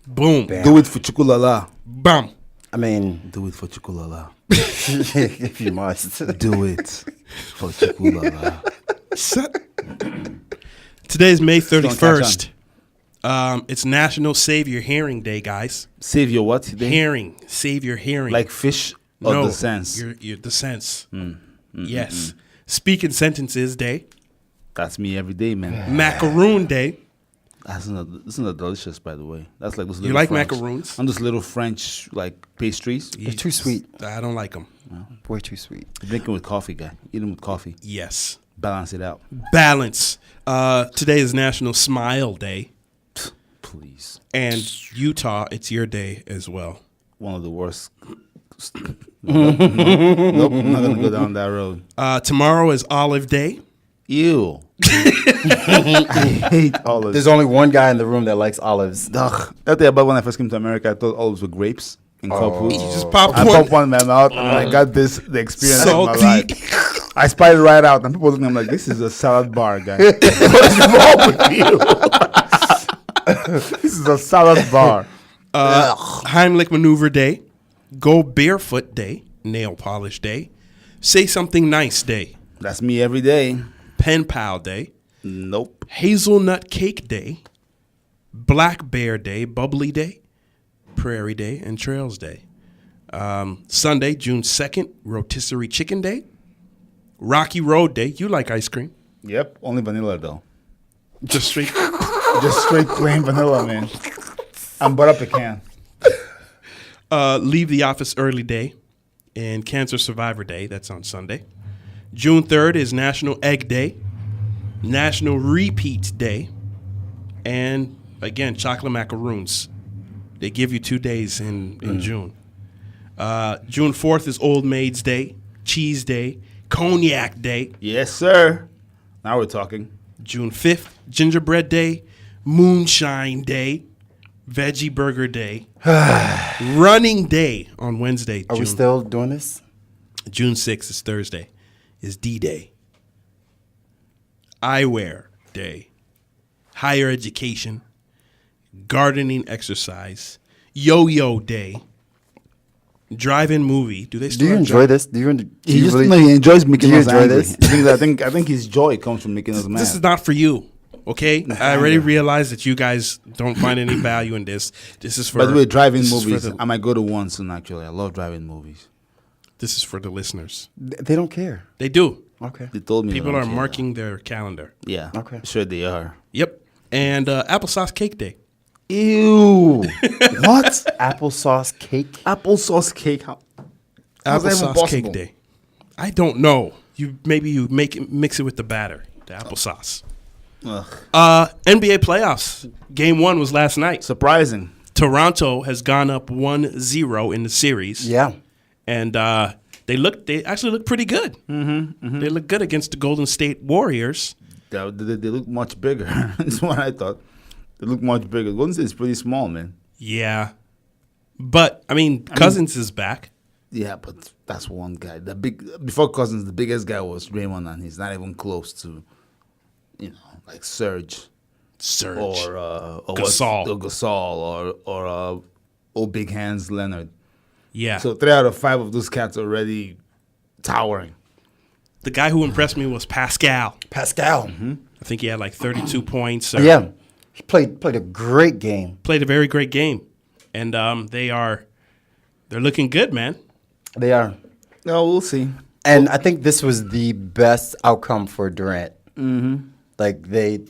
Boom. Do it for Chukulala. Bam. I mean, Do it for Chukulala. if you must. Do it for Chukulala. Today's May Don't catch 31st. It's National Save Your Hearing Day, guys. Save your what today? Hearing. Save your hearing. Like fish or no, the sense? Your the sense. Yes. Speaking Sentences Day. That's me every day, man. Macaroon Day. This is delicious, by the way. That's like those little You like French, macaroons? And those little French like pastries. They're too sweet. I don't like them. Way too sweet. Drink them with coffee, guy. Eat them with coffee. Yes. Balance it out, Balance. Today is National Smile Day. please. And Utah, it's your day as well. One of the worst. Nope, I'm not gonna go down that road. Tomorrow is Olive Day. Ew. I hate olives. There's only one guy in the room that likes olives. Ugh. That day about when I first came to America, I thought olives were grapes in cup food. You just pop I one. popped one in my mouth and I got the experience Salty. of my life. I spied it right out and people looking at me like, this is a salad bar, guy. What's wrong with you? This is a salad bar. Heimlich Maneuver Day. Go Barefoot Day. Nail Polish Day. Say Something Nice Day. That's me every day. Pen Pal Day. Nope. Hazelnut Cake Day. Black Bear Day. Bubbly Day. Prairie Day. And Trails Day. Sunday, June 2nd, Rotisserie Chicken Day. Rocky Road Day. You like ice cream. Yep. Only vanilla though. Just straight. Just straight plain vanilla, man. And butter pecan. Leave the Office Early Day. And Cancer Survivor Day. That's on Sunday. June 3rd is National Egg Day. National Repeat Day. And, again, chocolate macaroons. They give you 2 days in June. June 4th is Old Maid's Day. Cheese Day. Cognac Day. Yes, sir. Now we're talking. June 5th, Gingerbread Day. Moonshine Day. Veggie Burger Day. Running Day on Wednesday. Are we still doing this? June 6th is Thursday. Is D-Day. eyewear day, higher education, gardening exercise, yo-yo day, drive-in movie. Do they Do still you have enjoy this? Do you? Do He you just really? no, he enjoys making do you us enjoy angry. this? I think his joy comes from making us mad. This is not for you, okay? I already realized that you guys don't find any value in this. This is for. By the way, drive-in this is for movies. the- I might go to one soon. Actually, I love drive-in movies. This is for the listeners. They don't care. They do. Okay. They told me People they are don't care. marking their calendar. Yeah. Okay. Sure they are. Yep. And applesauce cake day. Ew. What? Applesauce cake. Applesauce cake. How's that even Applesauce possible? cake day. I don't know. You mix it with the batter, the applesauce. Ugh. NBA playoffs. Game 1 was last night. Surprising. Toronto has gone up 1-0 in the series. Yeah. And they actually look pretty good. Mm-hmm. They look good against the Golden State Warriors. They look much bigger. That's what I thought. They look much bigger. Golden State is pretty small, man. Yeah. But Cousins is back. Yeah, but that's one guy. Before Cousins, the biggest guy was Draymond, and he's not even close to, like Serge. Surge. Or Gasol. or Gasol or old big hands Leonard. Yeah. So 3 out of 5 of those cats are already towering. The guy who impressed me was Pascal. Pascal. I think he had like 32 points. Yeah. He played a great game. Played a very great game. And they're looking good, man. They are. No, we'll see. And I think this was the best outcome for Durant. Mm-hmm. Like they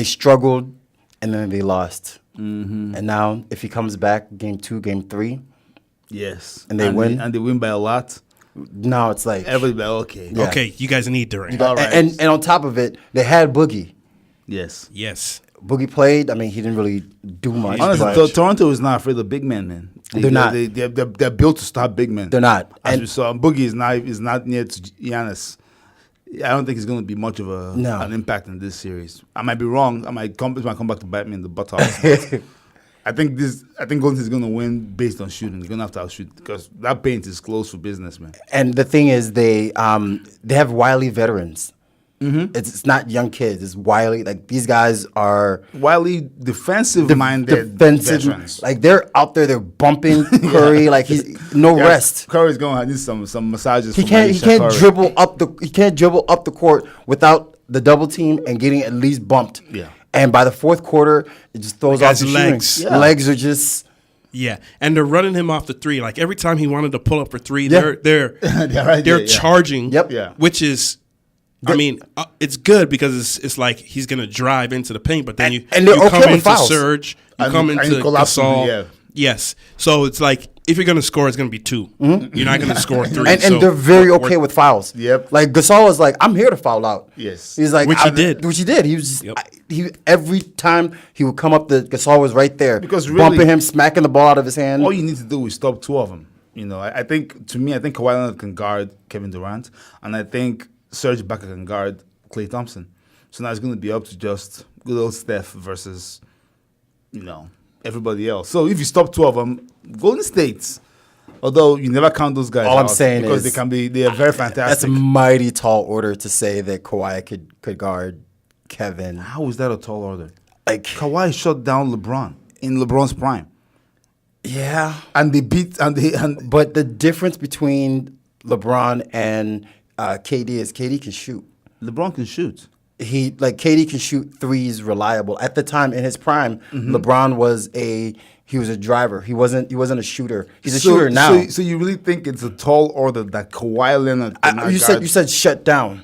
struggled and then they lost. Mm-hmm. And now if he comes back, game 2, game 3, Yes. And they win? And they win by a lot. now it's like Everybody, okay. Yeah. Okay, you guys need Durant. All right. and on top of it, they had Boogie. Yes. Yes. Boogie played. I mean, he didn't really do much. Honestly, but Toronto is not afraid of big men, man. They're not. They're built to stop big men. They're not. As And- we saw, Boogie is not near to Giannis. I don't think he's going to be much of an impact in this series. I might be wrong. This might come back to bite me in the buttocks. but I think Golden State is going to win based on shooting. They're going to have to outshoot because that paint is close for business, man. And the thing is, they have wily veterans. Mm-hmm. It's not young kids. It's wily. Like these guys are Wildly defensive-minded veterans. Like they're out there. They're bumping Curry. Like he's no Yes, rest. Curry's going to need some massages. He from can't. He Aisha can't Curry. dribble up the court without the double team and getting at least bumped. Yeah. And by the fourth quarter, it just throws The off guy's the legs. shooting. Yeah. Legs are just. Yeah, and they're running him off the 3. Like every time he wanted to pull up for 3, Yeah. they're right there, yeah. charging. Yep. Yeah. Which is, it's good because it's like he's gonna drive into the paint, but then you and they're you okay come with into fouls. Surge, you And- come and into you collapse into- Gasol. yeah. Yes, so it's like if you're gonna score, it's gonna be 2. You're not gonna score 3. And so they're very we're- okay with fouls. Yep. Like Gasol was like, I'm here to foul out. Yes. He's like, Which he did. Which he did. He was just, Yep. he every time he would come up, Gasol was right there, Because really- bumping him, smacking the ball out of his hand. All you need to do is stop 2 of them. I think Kawhi Leonard can guard Kevin Durant, and I think Serge Ibaka can guard Klay Thompson. So now it's going to be up to just good old Steph versus, everybody else. So if you stop 2 of them, Golden State, although you never count those guys All I'm out saying because is- they are very fantastic. That's a mighty tall order to say that Kawhi could guard Kevin. How is that a tall order? Like, Kawhi shut down LeBron in LeBron's prime. yeah. And they beat, But the difference between LeBron and KD is KD can shoot. LeBron can shoot. KD can shoot threes reliable. At the time in his prime, LeBron was a driver. He wasn't a shooter. He's a shooter now. So you really think it's a tall order that Kawhi Leonard cannot You guard? said shut down.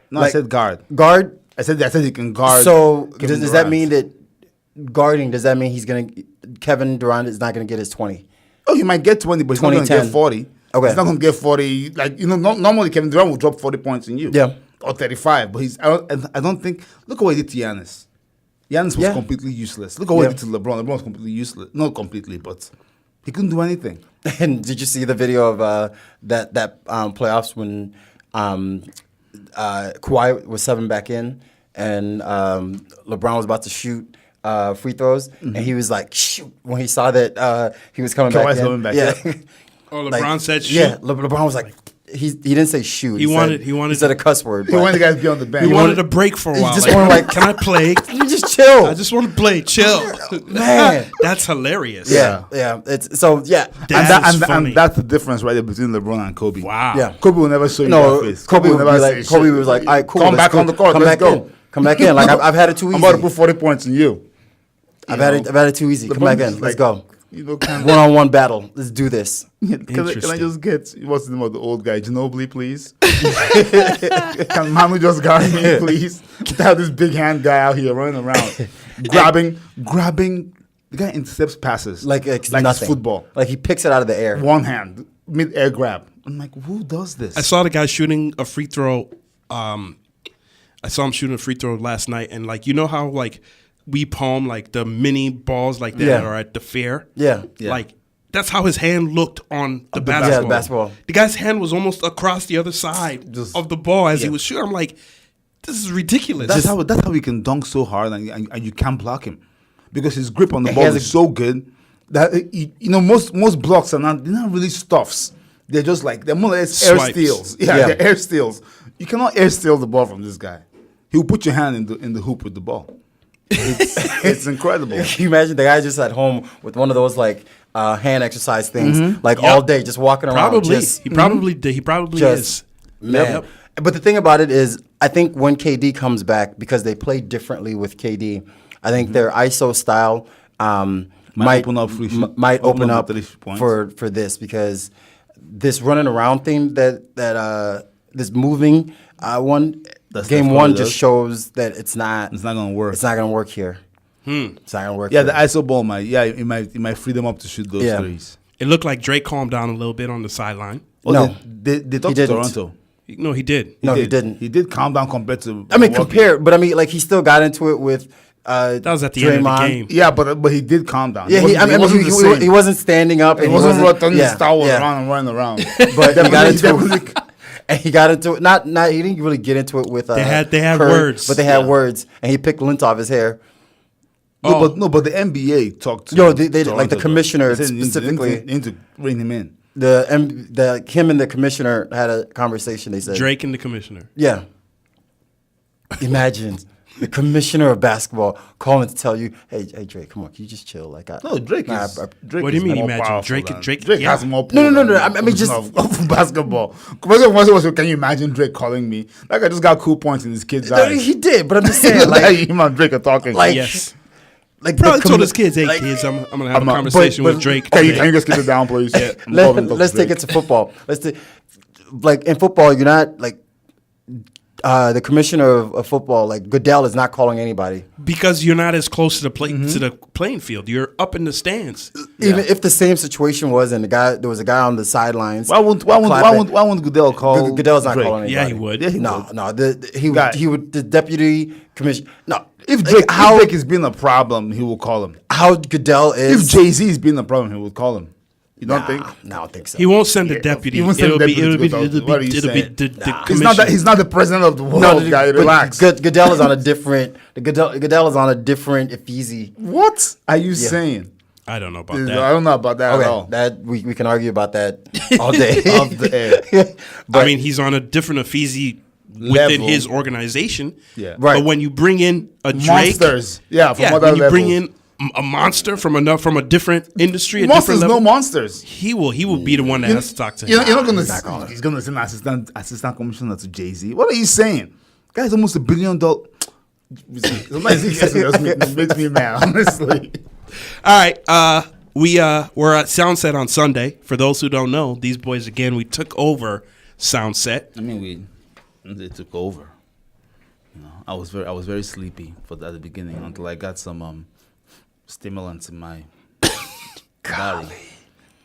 No, like- I said guard. Guard. I said he can guard. So Kevin does that Durant. mean that guarding? Does that mean Kevin Durant is not gonna get his 20? Oh, he might get 20, but he's not going to 2010. get 40. Okay. He's not going to get 40. Normally Kevin Durant will drop 40 points in you. Yeah. Or 35. But I don't think. Look what he did to Giannis. Giannis was Yeah. completely useless. Look at what Yeah. he did to LeBron. LeBron was completely useless. Not completely, but he couldn't do anything. And did you see the video of that playoffs when Kawhi was subbing back in and LeBron was about to shoot free throws and he was like, shoot, when he saw that he was coming Kawhi's back in. coming back yeah. in. Oh, LeBron said shoot. Yeah, LeBron was like, he didn't say shoot. He wanted said a cuss word. He wanted the guys to be on the bench. He wanted a break for a while. just Like, wanted, like- can I play? You just chill. I just want to play. Chill, Man. That's hilarious. yeah. It's so yeah. That is funny. And that's the difference right there between LeBron and Kobe. Wow. Yeah. Kobe will never show you No, that face. Kobe would will be never like, say Kobe shit. was like, all right, cool. Come let's back go. on the court. Come Let's back go. in. Come back in. Like I've had it too easy. I'm about to put 40 points in you. I've had it too easy. Come back in. Let's go. You know, kind of. One-on-one battle. Let's do this. Can I Interesting. just get what's the name of the old guy? Ginobili, please. Can Manu just guard me, please? To have this big hand guy out here running around, grabbing. The guy intercepts passes Like it's it's nothing. football. Like he picks it out of the air. One hand, mid-air grab. I'm like, who does this? I saw the guy shooting a free throw. I saw him shooting a free throw last night, and like, you know how like we palm like the mini balls like that Yeah. are at the fair. Yeah. Like that's how his hand looked on the Yeah, basketball. the basketball. The guy's hand was almost across the other side of the ball as he was shooting. I'm like, this is ridiculous. That's how he can dunk so hard and you can't block him because his grip on the He ball has is so good that most blocks they're not really stuffs. They're just like they're more or less air Swipes. steals. Yeah. They're air steals. You cannot air steal the ball from this guy. He'll put your hand in the hoop with the ball. It's incredible. Can you imagine the guy just at home with one of those like hand exercise things, like all day, just walking around? Probably. Just, He probably did. He probably just is. man. Yep. But the thing about it is, I think when KD comes back, because they play differently with KD, I think their ISO style might open up free shoot- might open open up up 3 points. for this, because this running around thing that this moving one That's game what one it just does. shows that it's not gonna work. It's not gonna work here. It's not gonna work. Yeah, here. the ISO ball it might free them up to shoot those Yeah. threes. It looked like Drake calmed down a little bit on the sideline. Oh, No. they talked to didn't. Toronto. No, he did. No, he didn't. He did calm down compared to. I mean, Milwaukee. compare, but I mean, like he still got into it with. That was at the end of the Draymond. game. Yeah, but he did calm down. Yeah, It he wasn't standing up. He And wasn't wasn't running yeah, his towel yeah. around and running around. But he got into definitely- it. And he got into it. Not. He didn't really get into it with. They had Curry, words. but they had Yeah. words, and he picked lint off his hair. But the NBA talked to. Yo, they like Toronto, the though. commissioner They said you need to- specifically. you need to bring him in. Him and the commissioner had a conversation. They said, Drake and the commissioner. Yeah. Imagine the commissioner of basketball calling to tell you, "Hey, Drake, come on, can you just chill?" Like, No, Drake nah, is. I- Drake What do you is mean, more imagine? powerful Drake- than- Drake- Drake yeah. has more. No, pull no. than I mean, just- of basketball. Can you imagine Drake calling me? Like I just got cool points in his kid's eyes. he did, but I'm just saying, like like, him and Drake are talking. like, Yes. like Probably the told his kids, hey, like, kids, I'm going to have a but- conversation with Drake. Can you today." just keep it down, please? Yeah. Let's take it to football. Like in football, you're not like the commissioner of football. Like Goodell is not calling anybody, Because you're not as close to the to the playing field. You're up in the stands. even if the same situation was, and there was a guy on the sidelines. Why wouldn't Goodell call? Goodell's not Drake? calling anybody. Yeah, he would. Yeah, he No, would. no. Guy. He would. The deputy commissioner. No. If like, Drake, how if Drake is being a problem, he will call him. how Goodell is. If Jay-Z is being a problem, he will call him. You don't think? No, I don't think so. He won't send a deputy. he won't send It'll a be deputy to go talk. What are you it'll be saying? the He's not commission. he's not the president of the world, guy. but Relax. Goodell is on a different. Goodell is on a different Ephesi. What are you saying? I don't know about I that. don't know about that at all. Okay, that we can argue about that all day. Off the air. I mean, he's on a different Ephesi within Level. his organization. Yeah. Right. But when you bring in a Drake, Monsters. Yeah, from other when you levels. bring in a monster from a different industry, a Monsters, different no level, monsters. he will be the one that has to talk to him. You're not gonna. He's gonna send assistant commissioner to Jay-Z. What are you saying? Guy's almost $1 billion. Sometimes he just makes me mad, honestly. All right, we're at Soundset on Sunday. For those who don't know, these boys again, we took over Soundset. I mean, they took over. You know, I was very sleepy at the beginning until I got some stimulants in my body.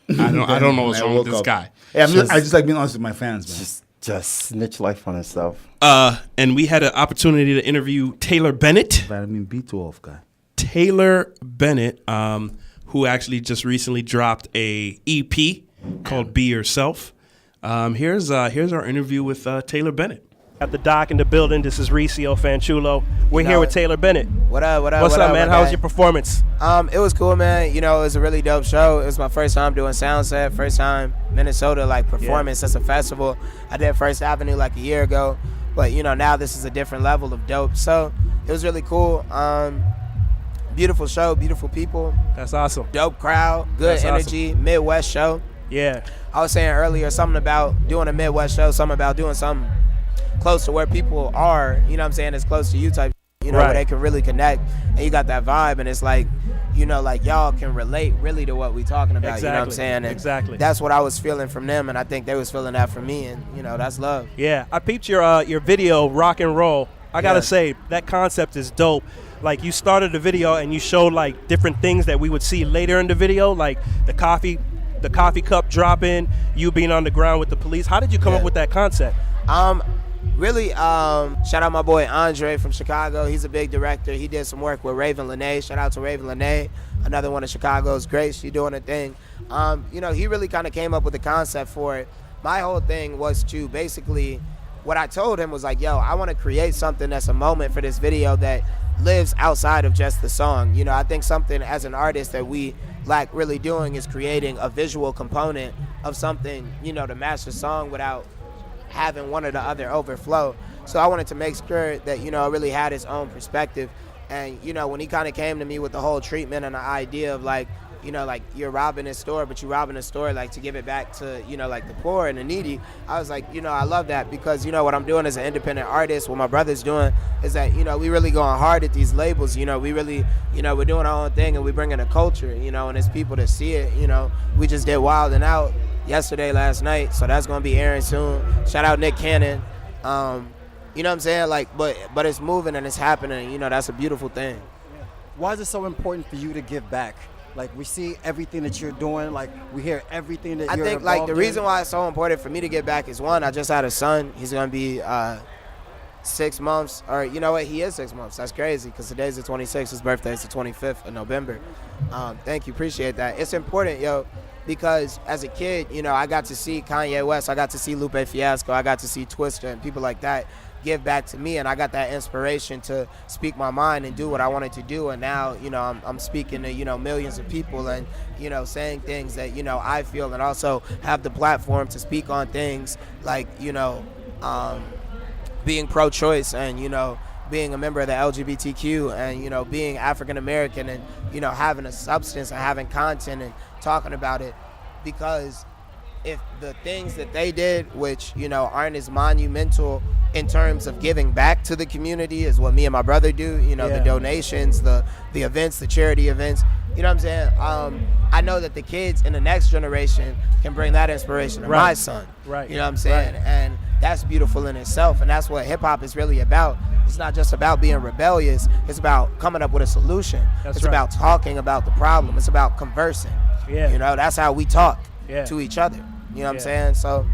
I don't know what's When I wrong with woke this up. guy. Hey, I just like being honest with my fans, man. just snitch life on himself. And we had an opportunity to interview Taylor Bennett. Vitamin B12 guy. Taylor Bennett, who actually just recently dropped a EP called "Be Yourself." Here's our interview with Taylor Bennett. Got the doc in the building. This is Ricio Fanchulo. We're here with Taylor Bennett. What up, what up, What's what up, man? How was your performance? It was cool, man. You know, it was a really dope show. It was my first time doing Soundset, first time Minnesota, like, performance. That's a festival. I did First Avenue, like, a year ago. But, you know, now this is a different level of dope. So it was really cool. Beautiful show, beautiful people. That's awesome. Dope crowd, good That's energy, awesome. Midwest show. Yeah. I was saying earlier something about doing a Midwest show, something about doing something close to where people are, you know what I'm saying, as close to you type, you know, Right. where they can really connect, and you got that vibe, and it's like, you know, like, y'all can relate really to what we talking about, Exactly. you know what I'm saying? And Exactly. that's what I was feeling from them, and I think they was feeling that from me, and, you know, that's love. Yeah, I peeped your video, Rock and Roll. I gotta Yeah. say, that concept is dope. Like, you started the video and you showed, like, different things that we would see later in the video, like the coffee cup dropping, you being on the ground with the police. How did you come up with that concept? Really, shout out my boy Andre from Chicago. He's a big director. He did some work with Raven Lene. Shout out to Raven Lene, another one of Chicago's great. She doing her thing. You know, he really kind of came up with the concept for it. My whole thing was to basically, what I told him was like, yo, I want to create something that's a moment for this video that lives outside of just the song. You know, I think something as an artist that we like really doing is creating a visual component of something, you know, to match the song without having one or the other overflow. So I wanted to make sure that, you know, it really had its own perspective. And, you know, when he kind of came to me with the whole treatment and the idea of like, you know, like, you're robbing a store, but you're robbing a store like to give it back to, you know, like the poor and the needy. I was like, you know, I love that, because, you know, what I'm doing as an independent artist, what my brother's doing is that, you know, we really going hard at these labels. You know, we really, you know, we're doing our own thing, and we bringing a culture, you know, and it's people to see it. You know, we just did Wild and Out yesterday, last night, so that's gonna be airing soon. Shout out Nick Cannon. You know what I'm saying? Like, but it's moving and it's happening. You know, that's a beautiful thing. Why is it so important for you to give back? Like, we see everything that you're doing. Like, we hear everything that I you're think, like, involved the in. reason why it's so important for me to get back is, one, I just had a son. He's gonna be 6 months, or you know what? He is 6 months. That's crazy, because today's the 26th. His birthday is the 25th of November. Thank you, appreciate that. It's important, yo, because as a kid, you know, I got to see Kanye West, I got to see Lupe Fiasco, I got to see Twista and people like that give back to me, and I got that inspiration to speak my mind and do what I wanted to do. And now, you know, I'm speaking to, you know, millions of people, and, you know, saying things that, you know, I feel, and also have the platform to speak on things like, you know, being pro-choice, and, you know, being a member of the LGBTQ, and, you know, being African American, and, you know, having a substance and having content and talking about it. Because if the things that they did, which, you know, aren't as monumental in terms of giving back to the community as what me and my brother do, you know, the donations, the events, the charity events, you know what I'm saying? I know that the kids in the next generation can bring that inspiration to my son. Right. You know what I'm saying? Right. And that's beautiful in itself, and that's what hip hop is really about. It's not just about being rebellious, it's about coming up with a solution. It's about talking about the problem. It's about conversing. Yeah. You know, that's how we talk to each other. You know what I'm saying? So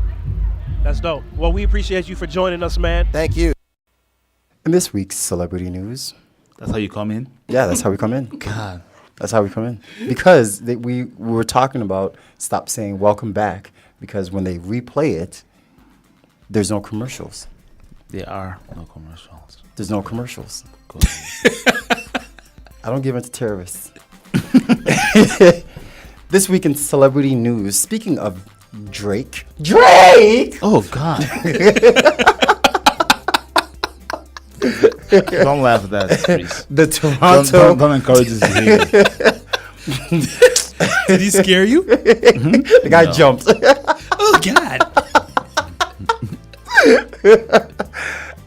that's dope. Well, we appreciate you for joining us, man. Thank you. In this week's celebrity news. That's how you come in? Yeah, that's how we come in. God. That's how we come in. Because we were talking about stop saying welcome back, because when they replay it, there's no commercials. There are no commercials. There's no commercials. I don't give in to terrorists. This week in celebrity news, speaking of Drake. Oh, God. Don't laugh at that, please. The Toronto. Don't encourage this behavior. Did he scare you? The guy jumped. Oh, God.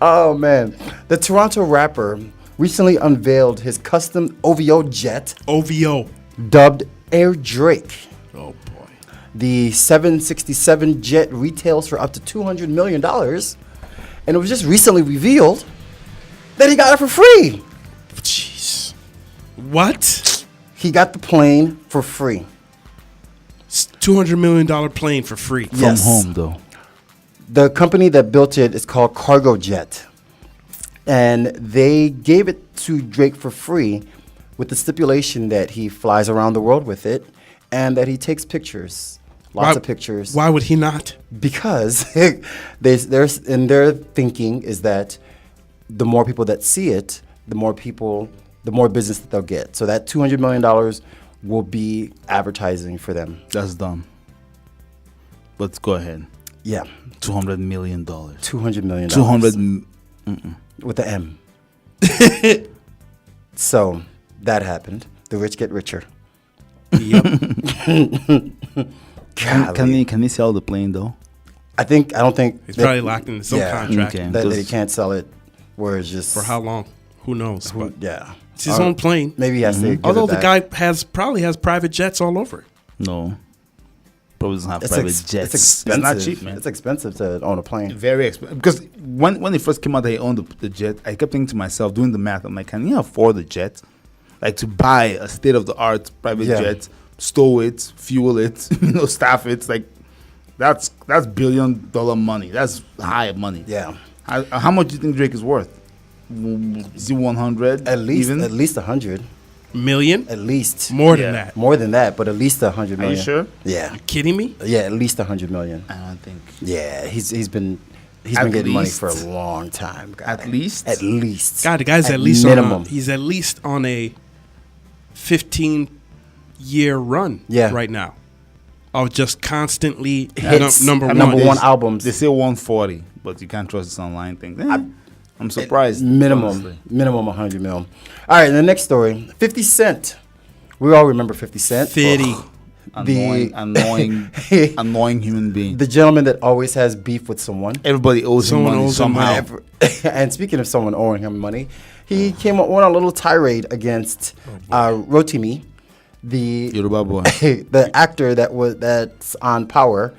Oh, man. The Toronto rapper recently unveiled his custom OVO jet. OVO. Dubbed Air Drake. Oh, boy. The 767 jet retails for up to $200 million. And it was just recently revealed that he got it for free. Jeez. What? He got the plane for free. $200 million plane for free. From home, though. The company that built it is called Cargo Jet. And they gave it to Drake for free with the stipulation that he flies around the world with it and that he takes pictures lots of pictures. Why would he not? Because there's in their thinking is that the more people that see it, the more business that they'll get. So that $200 million will be advertising for them. That's dumb. Let's go ahead. Yeah. $200 million. $200 million. 200. With the M. So that happened. The rich get richer. Yep. Can he sell the plane though? I don't think He's probably locked into some contract. Okay. that he can't sell it. Where it's just For how long? Who knows? But yeah. it's his own plane. Maybe he has to. Give Although it the back. guy probably has private jets all over. No. Probably doesn't have It's private ex- jets. It's expensive. It's not cheap, man. It's expensive to own a plane. Very expensive. Because when it first came out that he owned the jet, I kept thinking to myself, doing the math, I'm like, can you afford the jet? Like to buy a state-of-the-art private jet, stow it, fuel it, staff it. Like that's $1 billion money. That's high money. Yeah. How much do you think Drake is worth? Is he 100? At least even? at least 100. Million? At least. More than that. More than that, but at least 100 Are million. you sure? Yeah. Kidding me? Yeah, at least 100 million. I don't think. Yeah, he's been At getting money least. for a long time. Guy. At least? At least. God, the guy's at least he's at least on a 15-year run right now. Of just constantly Hits, number number one. one albums. They say 140, but you can't trust this online thing. I'm surprised. Minimum 100 mil. All right, the next story. 50 Cent. We all remember 50 Cent. 50. Annoying human being. The gentleman that always has beef with someone. Everybody owes him money somehow. And speaking of someone owing him money, he went on a little tirade against Rotimi, the Yoruba boy, the actor that's on Power,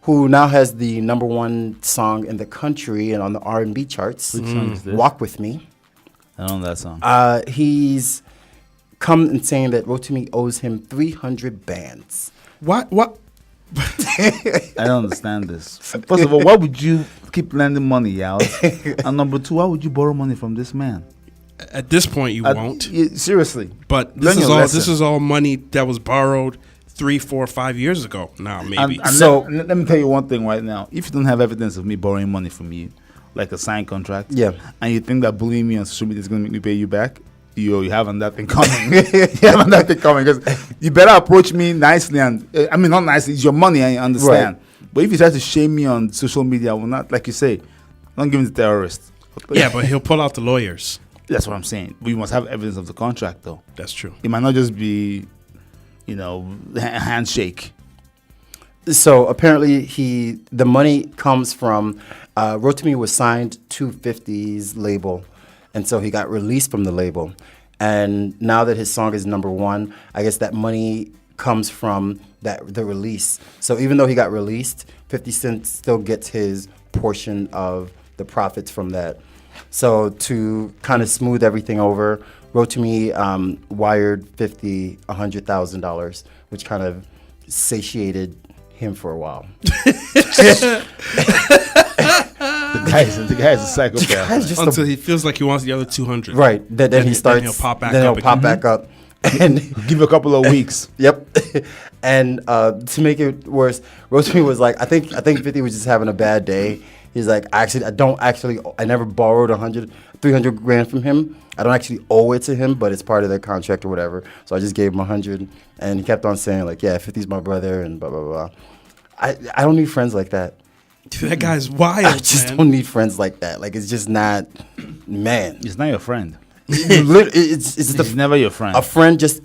who now has the #1 song in the country and on the R&B charts. Which song is this? Walk With Me. I don't know that song. He's come and saying that Rotimi owes him 300 bands. What? I don't understand this. First of all, why would you keep lending money out? And number two, why would you borrow money from this man? At this point, you won't. Seriously. But Learn your lesson. this is all money that was borrowed 3, 4, 5 years ago. Now maybe. And so let me tell you one thing right now. If you don't have evidence of me borrowing money from you, like a signed contract, and you think that bullying me on social media is going to make me pay you back, you haven't that thing coming. You haven't that thing coming, because you better approach me nicely, and I mean not nicely. It's your money, I understand. Right. But if you try to shame me on social media, I will not, like you say, don't give me the terrorist. Yeah, but he'll pull out the lawyers. That's what I'm saying. We must have evidence of the contract, though. That's true. It might not just be, a handshake. So apparently the money comes from Rotimi was signed to 50's label, and so he got released from the label. And now that his song is #1, I guess that money comes from the release. So even though he got released, 50 Cent still gets his portion of the profits from that. So to kind of smooth everything over, Rotimi wired 50 $100,000, which kind of satiated him for a while. The guy's a psychopath. Until he feels like he wants the other 200. Right. Then he starts. Then he'll pop back then up. He'll pop back up. And give a couple of weeks. Yep. And to make it worse, Rotimi was like, I think 50 was just having a bad day. He's like, I never borrowed 300 grand from him. I don't actually owe it to him, but it's part of their contract or whatever. So I just gave him 100, and he kept on saying like, yeah, 50's my brother and blah blah blah. I don't need friends like that. Dude, that guy's wild. I just don't need friends like that. Like, it's just not, man. It's not your friend. It's never your friend. A friend just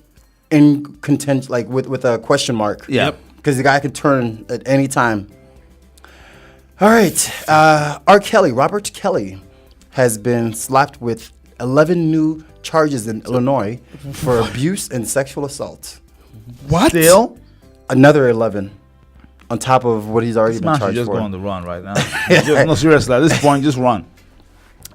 in contention, like with a question mark. Yep. Because the guy could turn at any time. All right. Robert Kelly, has been slapped with 11 new charges in Illinois for abuse and sexual assault. What? Still? Another 11 on top of what he's already been charged just for. go on the run right now. No, seriously, at this point, just run.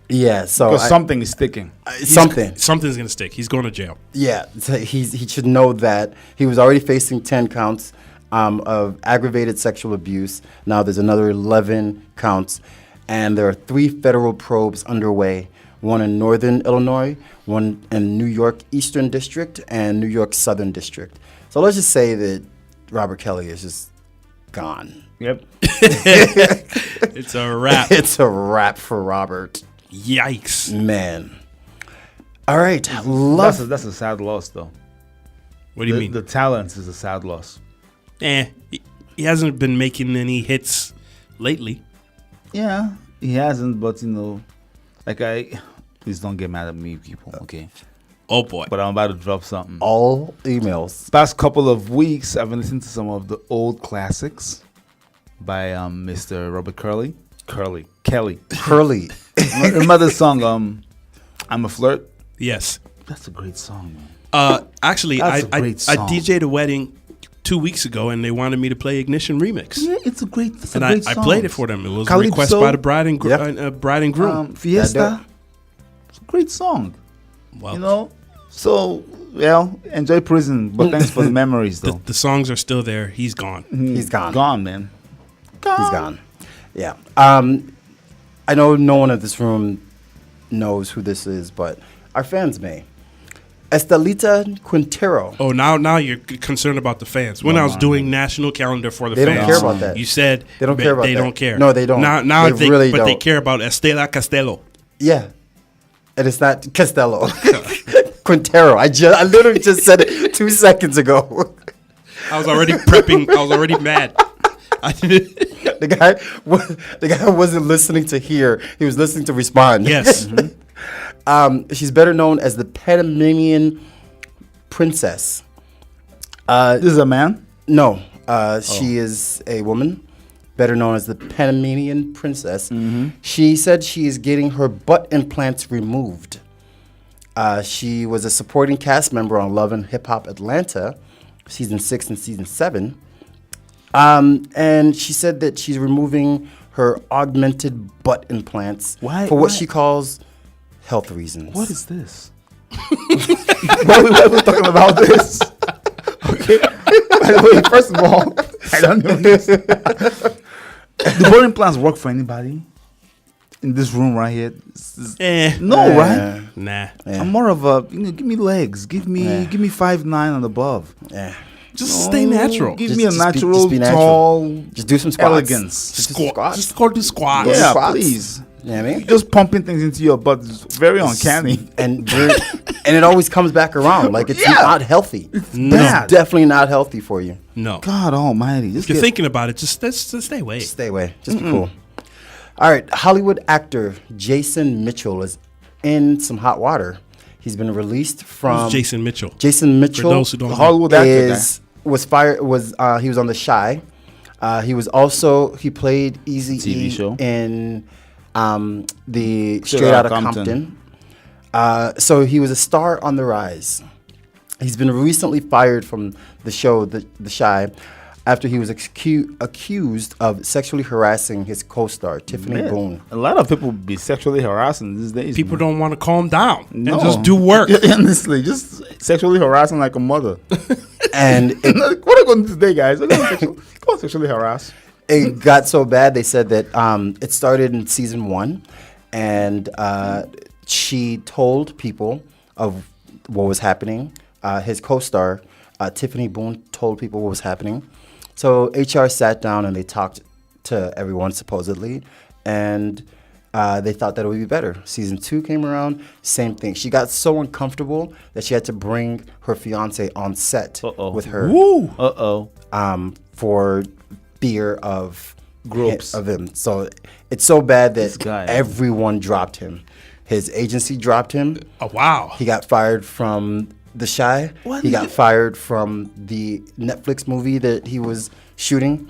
Yeah, so because something is sticking. Something's gonna stick. He's going to jail. Yeah, so he should know that he was already facing 10 counts of aggravated sexual abuse. Now there's another 11 counts, and there are 3 federal probes underway. One in Northern Illinois, one in New York Eastern District, and New York Southern District. So let's just say that Robert Kelly is just gone. Yep. It's a wrap. It's a wrap for Robert. Yikes. Man. All right. That's a sad loss, though. What do you mean? The talent is a sad loss. He hasn't been making any hits lately. Yeah, he hasn't, but please don't get mad at me, people, okay? Oh boy. But I'm about to drop something. All emails. Past couple of weeks, I've been listening to some of the old classics by Mr. Robert Kelly. Curly. Remember the song, I'm a Flirt? Yes. That's a great song, man. Actually, That's I a great song. DJ'd a wedding 2 weeks ago, and they wanted me to play Ignition Remix. Yeah, it's a great song. I played it for them. It was a Calypso. request by the bride and groom. Fiesta. It's a great song. Well, You know? So, well, enjoy prison, but thanks for the memories, though. the songs are still there. He's gone. He's gone. Gone, man. He's gone. Yeah. I know no one in this room knows who this is, but our fans may. Estelita Quintero. Oh, now you're concerned about the fans. When I was doing national calendar for the They fans, don't care about that. You said They don't care about they that. don't care. No, they don't. Now They really but they don't. care about Estela Castello. Yeah. And it's not Costello. Quintero. I literally just said it 2 seconds ago. I was already prepping. I was already mad. The guy wasn't listening to hear. He was listening to respond. Yes. She's better known as the Panamanian princess. This is a man? No, she is a woman, better known as the Panamanian princess. She said she is getting her butt implants removed. She was a supporting cast member on Love and Hip Hop Atlanta, season 6 and season 7. And she said that she's removing her augmented butt implants Why- for what why? she calls health reasons. What is this? Why are we talking about this? Okay. By the way, first of all, I don't know this. The body implants work for anybody in this room right here. No, right? Nah. I'm more of a give me legs, give me 5'9" and above. Yeah. Just stay natural. Give Just- me a just be- natural, just be natural. tall, Just do some squats. elegance. Just do some squats. Just go do squats. Yeah, squats. please. You know what I mean? Just pumping things into your butt is very uncanny. And it always comes back around. Like, it's Yeah. not healthy. bad. It's definitely not healthy for you. No. God Almighty! If you're thinking about it, just stay away. Stay away. Just be cool. All right. Hollywood actor Jason Mitchell is in some hot water. He's been released from Who's Jason Mitchell? Jason Mitchell. For those who don't know. Hollywood actor was fired. He was on The Shy. He played Easy TV show. in the Straight Outta Compton. So he was a star on the rise. He's been recently fired from the show The Shy after he was accused of sexually harassing his co-star Tiffany Boone. A lot of people be sexually harassing these days. People man. don't want to calm down No. and just do work. Yeah, honestly, just sexually harassing like a mother. And What are you going to do today, guys? Go on, sexually harass. it got so bad, they said that it started in season 1, and she told people of what was happening. His co-star, Tiffany Boone, told people what was happening. So HR sat down and they talked to everyone, supposedly, and they thought that it would be better. Season 2 came around, same thing. She got so uncomfortable that she had to bring her fiance on set with her. Woo! For fear of Groups. of him. So it's so bad This that guy. everyone dropped him. His agency dropped him. Oh, wow. He got fired from The Shy. What He is got it? fired from the Netflix movie that he was shooting.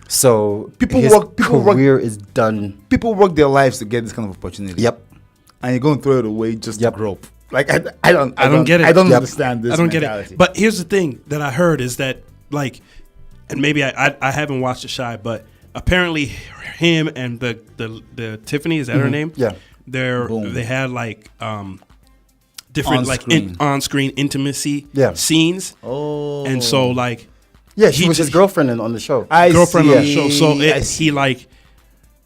So his career is done. People work their lives to get this kind of opportunity. Yep. And you're going to throw it away just Yep. to grope. Like I don't get it. I don't Yep. understand this. I don't get mentality. it. But here's the thing that I heard is that, like, and maybe I haven't watched The Shy, but apparently him and the Tiffany, is that her name? Yeah. Boom. They had like different On-screen. on-screen intimacy Yeah. scenes. Oh. And so like Yeah, she He was his just- girlfriend on the show. girlfriend on the show. So I see.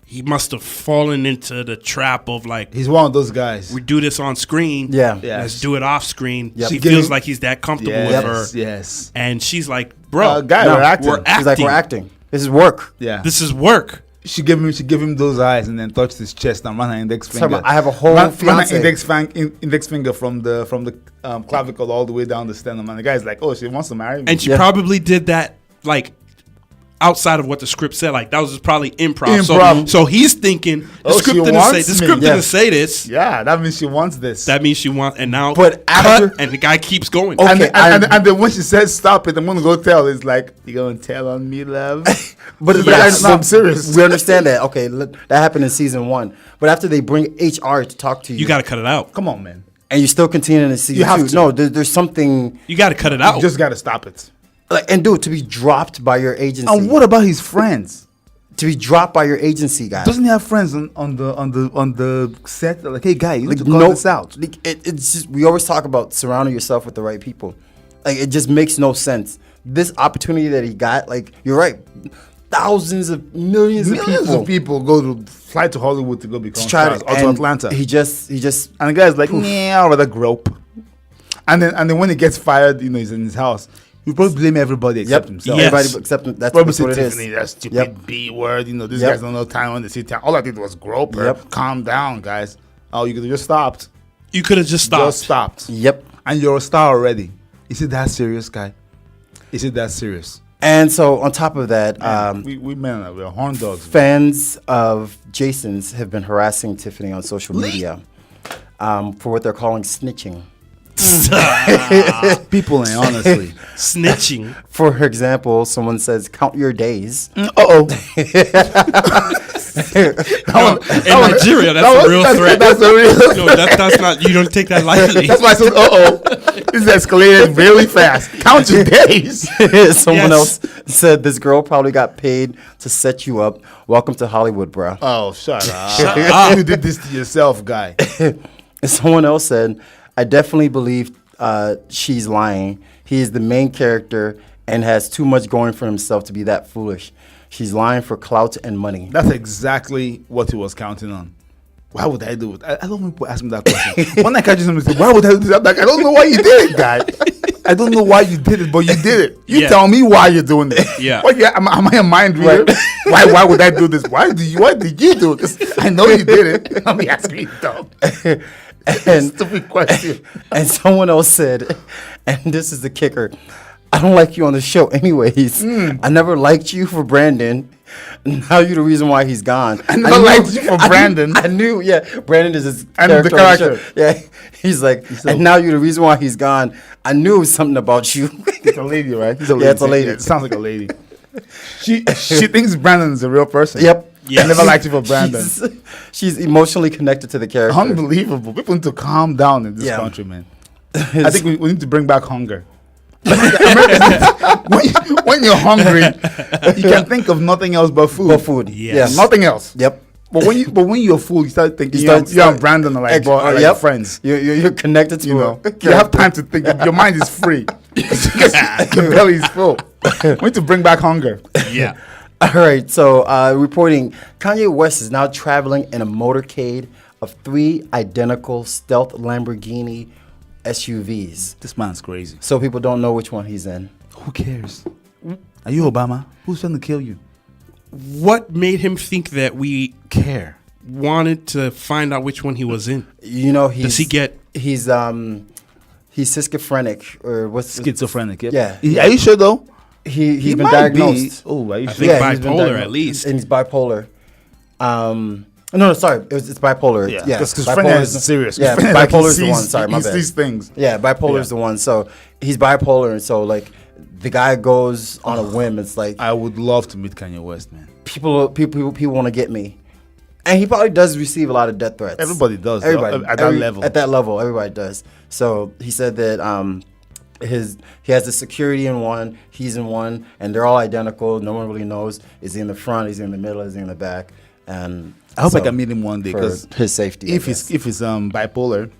he must have fallen into the trap of like, He's one of those guys. we do this on screen. Yeah. Yeah. Let's do it off screen. Yep. She Give feels him- like he's that comfortable yes, with her. yes. And she's like, bro, Guy, No, we're acting. we're acting. She's like, we're acting. This is work. Yeah. This is work. She gave him those eyes and then touched his chest and ran her index Sorry, finger. but I have a whole ran her fiance. index finger from the clavicle all the way down the sternum. And the guy's like, "Oh, she wants to marry me." And she probably did that like outside of what the script said. Like that was just probably improv. So he's thinking the script didn't say this. Yeah, that means she wants this. That means she wants, and now But after- cut, and the guy keeps going. Okay, and then when she says stop it, I'm gonna go tell. It's like, you gonna tell on me, love? I'm serious. We understand that. Okay, that happened in season 1. But after they bring HR to talk to you, You got to cut it out. Come on, man. and you're still continuing in season You have 2. to. No, there's something You got to cut it out. You just gotta stop it. like, and dude, to be dropped by your agency. And what about his friends? To be dropped by your agency, guy. Doesn't he have friends on the set? They're like, hey, guy, you need to cut this out. Like, it's just, we always talk about surrounding yourself with the right people. Like, it just makes no sense. This opportunity that he got, like, you're right. Thousands of millions of people go to fly to Hollywood to go become stars, or to and Atlanta. He just And the guy's like, nah, I'd rather grope. And then when he gets fired, he's in his house. You probably blame everybody except himself. Yes. Everybody except that's Probably what say, it Tiffany, is. that stupid Yep. B word. These Yep. guys don't know time on the city. All I did was grope her. Yep. Calm down, guys. Oh, you could have just stopped. You could have just stopped. Just stopped. Yep. And you're a star already. Is it that serious, guy? Is it that serious? And so on top of that, we're horn dogs. fans of Jason's have been harassing Tiffany on social media for what they're calling snitching. People ain't, honestly. Snitching. For example, someone says, "Count your days." Uh-oh. In Nigeria, that's a real threat. That's a real No, that's not. You don't take that lightly. That's why I said, uh-oh. This escalated really fast. Count your days. Someone Yes. else said, "This girl probably got paid to set you up. Welcome to Hollywood, bruh." Oh, shut up. You did this to yourself, guy. And someone else said, "I definitely believe she's lying. He is the main character and has too much going for himself to be that foolish. She's lying for clout and money." That's exactly what he was counting on. Why would I do it? I don't know people ask me that question. When I catch somebody say, why would I do that? I'm like, I don't know why you did it, guy. I don't know why you did it, but you did it. You Yeah. tell me why you're doing it. Yeah. Am I a mind reader? Why would I do this? Why did you do it? 'Cause I know you did it. I'll be asking you dumb. And, Stupid question. and someone else said, and this is the kicker, "I don't like you on the show anyways. I never liked you for Brandon. Now you're the reason why he's gone." I never liked you for Brandon. I knew, yeah. Brandon is his And the character. on character. show. Yeah. He's like, "And now you're the reason why he's gone. I knew it was something about you." It's a lady, right? It's Yeah, it's a lady. It sounds like a lady. She thinks Brandon is a real person. Yep. I never liked you for Brandon. She's emotionally connected to the character. Unbelievable. People need to calm down in this Yeah. country, man. I think we need to bring back hunger. when you're hungry, you can think of nothing else but food. But food. Yes. Yes. Nothing else. Yep. But when you're full, you start thinking You you start- and Brandon are like, Ex- are like yep. friends. You're connected to You know, a you have time to think. Your mind is free. Your belly is full. We need to bring back hunger. Yeah. All right, so reporting Kanye West is now traveling in a motorcade of 3 identical stealth Lamborghini SUVs. This man's crazy. So people don't know which one he's in. Who cares? Are you Obama? Who's trying to kill you? What made him think that we Care. wanted to find out which one he was in? You know, Does he get? He's schizophrenic or what's Schizophrenic. Yep. Yeah. Are you sure though? he's He been might diagnosed. Be. Oh, are you I sure? think he's been bipolar diagnosed. at least. And he's bipolar. No, sorry, it's bipolar. Yeah, Yeah, because bipolar Frenny is is serious. Yeah, Frenny, like, bipolar he is the one. sees- Sorry, my he bad. sees things. Yeah, bipolar is the one. So he's bipolar, and so like the guy goes on a whim. It's like I would love to meet Kanye West, man. people want to get me, and he probably does receive a lot of death threats. Everybody does, though, Everybody at that level. At that level, everybody does. So he said that he has the security in one, he's in one, and they're all identical. No one really knows is he in the front, is he in the middle, is he in the back, and I hope I so can meet him one day for because his safety. I if guess. he's bipolar,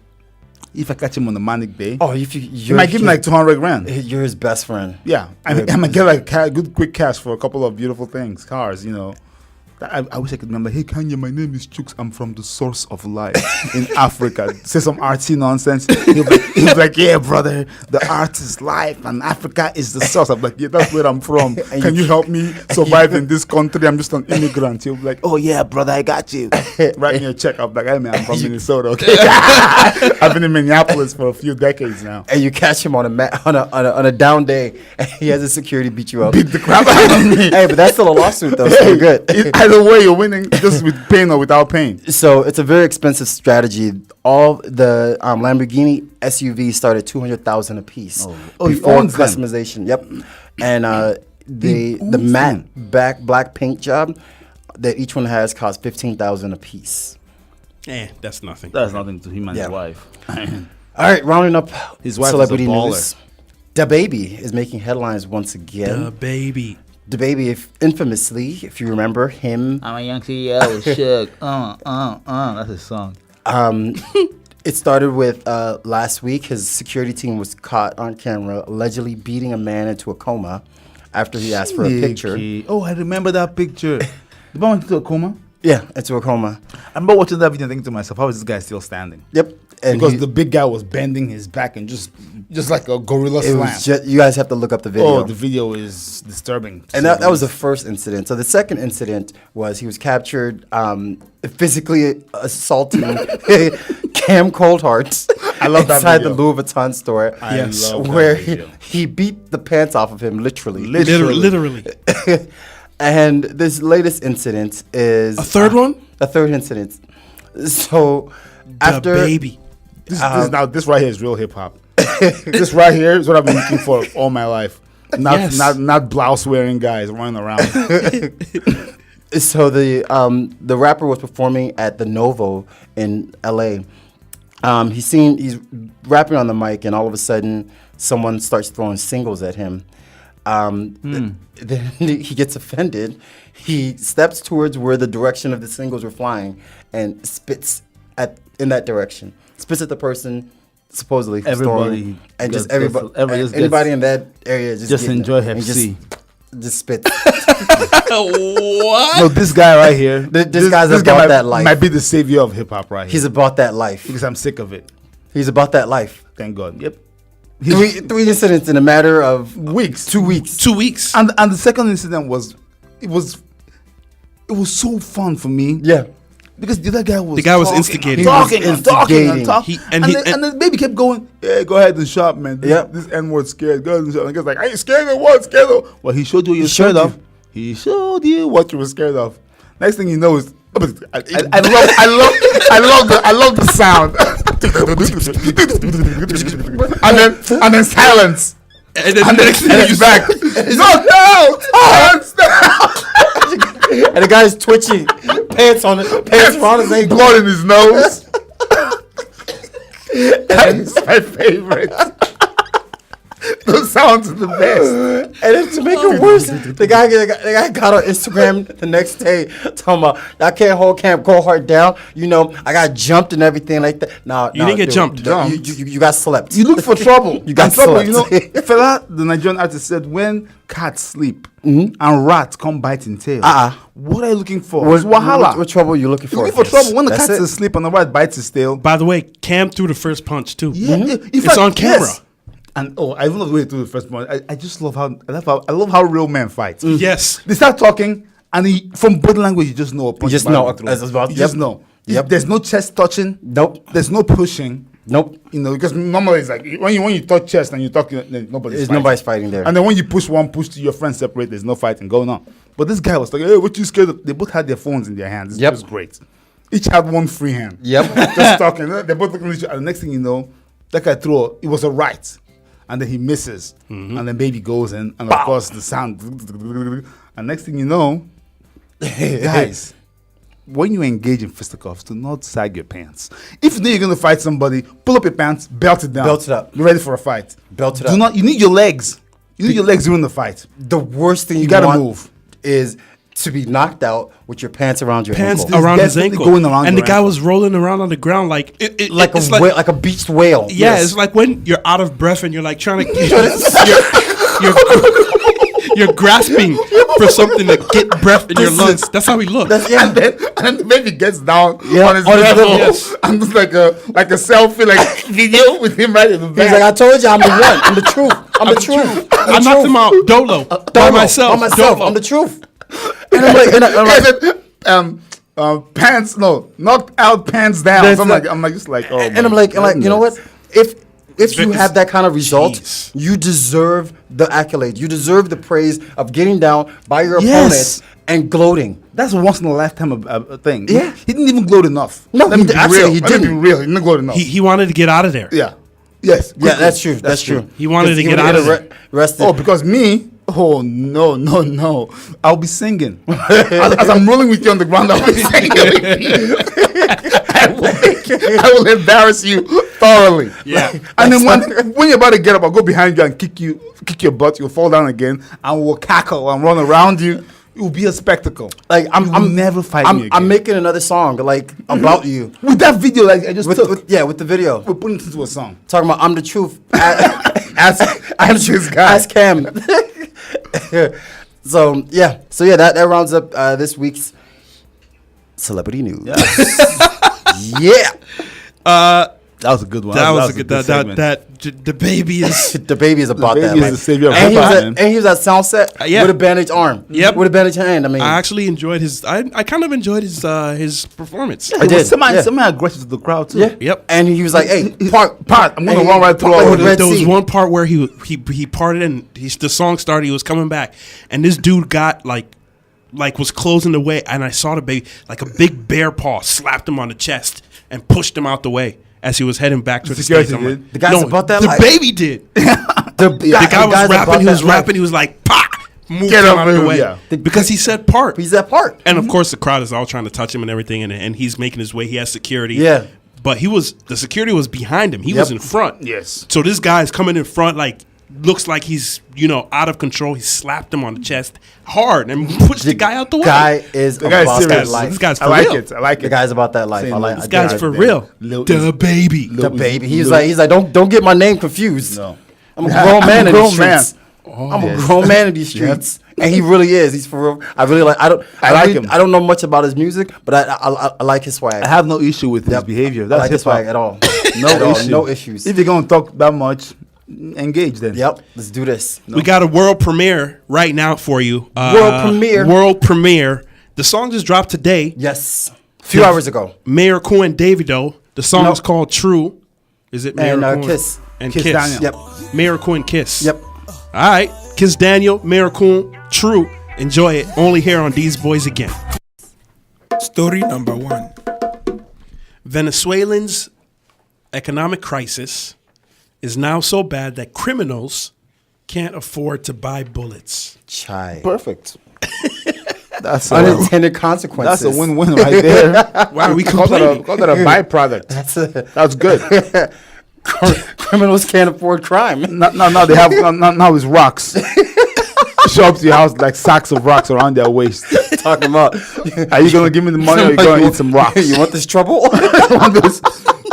if I catch him on a manic day, if you might give him like 200 grand. You're his best friend. Yeah, I might get like good quick cash for a couple of beautiful things, cars, you know. I wish I could remember. Hey, Kanye, my name is Chooks. I'm from the source of life in Africa. Say some artsy nonsense. He'll be like, yeah, brother, the art is life and Africa is the source. I'm like, yeah, that's where I'm from. Can you help me survive in this country? I'm just an immigrant. He'll be like, oh, yeah, brother, I got you. Write me a check. I'm like, hey, man, I'm from Minnesota, okay? I've been in Minneapolis for a few decades now. And you catch him on a down day, and he has a security beat you up. Beat the crap out of me. Hey, but that's still a lawsuit, though, so you're good. Either way, you're winning just with pain or without pain. So it's a very expensive strategy. All the Lamborghini SUVs start at $200,000 a piece he before owns them. customization. Yep, and the matte black paint job that each one has costs $15,000 a piece. That's nothing. That's nothing to him and his wife. All right, rounding up His wife celebrity is a baller. news. DaBaby is making headlines once again. Baby. DaBaby, infamously, if you remember him, I'm a young CEO, shook. That's his song. It started with last week. His security team was caught on camera allegedly beating a man into a coma after he asked for a picture. Oh, I remember that picture. The man went into a coma. Yeah, into a coma. I remember watching that video and thinking to myself, how is this guy still standing? Yep. And Because the big guy was bending his back and just like a gorilla it slam. was just, you guys have to look up the video. Oh, the video is disturbing. And that was the first incident. So the second incident was he was captured physically assaulting Cam Coldheart. I love that inside video. the Louis Vuitton store. I love that where video. he beat the pants off of him, literally. Literally. And this latest incident is A third one? A third incident. So after Baby. This right here is real hip hop. This right here is what I've been looking for all my life. Not blouse wearing guys running around. So the rapper was performing at the Novo in LA. He's rapping on the mic, and all of a sudden someone starts throwing singles at him. Then he gets offended. He steps towards where the direction of the singles were flying and spits in that direction. Spits at the person supposedly Everybody and gets- just everybody everybody just anybody gets- in that area just enjoy and Hep C. Just spit. What? No, this guy right here. This guy's guy about might, that life. Might be the savior of hip hop right here. He's about that life. Because I'm sick of it. He's about that life. Thank God. Yep. Three incidents in a matter of Weeks. 2 weeks. 2 weeks. And the second incident was so fun for me. Yeah. Because the other guy was instigating. instigating. He was Talking and instigating. talking. And And the baby kept going, yeah, go ahead and shop, man. This N-word scared. Go ahead and shop. And the guy's like, are you scared of what? Scared of? Well, he showed you what you're scared of. He showed you what you were scared of. Next thing you know is, I love the sound. and then silence. And then And then he's back. No, hands down. And the guy's twitching, pants around his ankle. Blood in his nose. That's my favorite. Those sounds are the best. And then to make it worse, the guy got on Instagram the next day talking about, I can't hold Camp Coldheart down. You know, I got jumped and everything like that. No, You didn't get jumped. You got slept. You look for trouble. You got trouble. slept. You know, fella, the Nigerian artist said, when cats sleep and rats come biting tail, what are you looking for? It's wahala. What trouble are you looking for? You're looking for trouble. When the That's cat it. is asleep and the rat bites his tail. By the way, Cam threw the first punch too. Yeah, in It's fact, on camera. yes. And I even love the way he threw the first one. I just love how I love how real men fight. Yes. They start talking, and from body language, you just know. You just know. You Yep. just know. Yep. There's no chest touching. Nope. There's no pushing. Nope. You know, because normally it's like when you touch chest and you talk, nobody's fighting there. And then when you push to your friends separate, there's no fighting going on. But this guy was like, "Hey, what you scared of?" They both had their phones in their hands. It was great. Each had one free hand. Yep. Just talking. They're both looking at each other. And the next thing you know, that guy it was a right. And then he misses. And then baby goes in. And of course, the sound. And next thing you know, guys, when you engage in fisticuffs, do not sag your pants. If you know you're going to fight somebody, pull up your pants, belt it down. Belt it up. Be ready for a fight. Belt it Do up. not. You need your legs. You need your legs during the fight. The worst thing you gotta want move. is to be knocked out with your pants around your Pants ankle. around his definitely ankle. going around And the your guy ankle. was rolling around on the ground like like a beached whale. Yeah, it's like when you're out of breath and you're like trying to You're grasping for something to get breath in your lungs. That's how he looked. And then the baby gets down Yeah, on his on his level, Yes. and it's like a selfie like video with him right in the back. He's like, I told you, I'm the one. I'm the truth. I'm the truth. I knocked him out dolo by Dolo, myself. By myself. Dolo. I'm the truth. And I'm like, Pants, no, knocked out, pants down. That's So I'm like- like, oh, and I'm like, you know what? If you have that kind of result, Jeez. you deserve the accolade. You deserve the praise of getting down by your Yes. opponent and gloating. That's a once in a lifetime a thing. Yeah. He didn't even gloat enough. No, Let me he be actually, real. he Let me be didn't. real. He didn't gloat enough. He wanted to get out of there. Yeah. Yes. Yeah, quickly. that's true. That's true. He wanted to get out of there. Rested. Oh, because me? Oh, no. I'll be singing. as I'm rolling with you on the ground, I'll be singing with you. I will embarrass you thoroughly. Yeah. And then when you're about to get up, I'll go behind you and kick your butt. You'll fall down again, and we'll cackle and run around you. It will be a spectacle. Like You will never fight me again. I'm making another song like about you. With that video, like I just took. With the video. We're putting it into a song. Talking about I'm the truth. Ask this guy. Ask Cam. So that rounds up this week's celebrity news. Yeah. That was a good one. That was a good. segment. The baby is. The baby is about The that. baby is man. the savior of and he hip-hop, was man. and he was at Soundset Yeah. with a bandaged arm. Yep. With a bandaged hand. I mean, I actually enjoyed his. I kind of enjoyed his performance. I It did. was semi Yeah. aggressive to the crowd too. Yeah. Yep. And he was like, "Hey, Part. I'm gonna and run right through part all with of Red it. There was Sea. one part where he parted and the song started. He was coming back, and this dude got like was closing the way, and I saw the baby like a big bear paw slapped him on the chest and pushed him out the way as he was heading back to the stage. security I'm like, did? The guy's about that The life. baby did. the The guy was guy's rapping. about He was that life. rapping. He was like, "Pah!" Moved Get him up, out of the move, way yeah. because he said part. He's that part. And of course, the crowd is all trying to touch him and everything, and he's making his way. He has security. Yeah. But the security was behind him. He was in front. Yes. So this guy is coming in front, like, looks like he's, out of control. He slapped him on the chest hard and pushed the guy out the way. Guy is The guy's about serious. that life. This guy's for I like real. it. I like The it. guy's about that life. Saying I like. this This guy's right for there. real. Lil The Uzi. baby. The baby. He's Lil- like, don't get my name confused. No. I'm a grown man in grown these man. streets. I'm a grown man in these streets, and he really is. He's for real. I really like. I like really- him. I don't know much about his music, but I like his swag. I have no issue with his Yep. behavior. I That's like his hip-hop. swag at all. No At all. issue. No issues. If you're gonna talk that much, engage then. Yep. Let's do this. We got a world premiere right now for you. World premiere? World premiere. The song just dropped today. Yes. A few hours ago. Mayor Cohen Davido. The song No. is called True. Is it Mayor And Cohen? Kiss. And Kiss Kiss. Daniel. Yep. Mayor Cohen Kiss. Yep. All right. Kiss Daniel, Mayor Cohen, True. Enjoy it. Only here on These Boys Again. Story number 1. Venezuelans' economic crisis is now so bad that criminals can't afford to buy bullets. Chai. Perfect. That's Unintended consequences. That's a win-win right there. Why are we Call complaining? that a byproduct. That's good. Criminals can't afford crime. Now they have now it's rocks. Show up to your house like sacks of rocks around their waist. Talking about. Are you gonna give me the money or are you gonna eat some rocks? You want this trouble?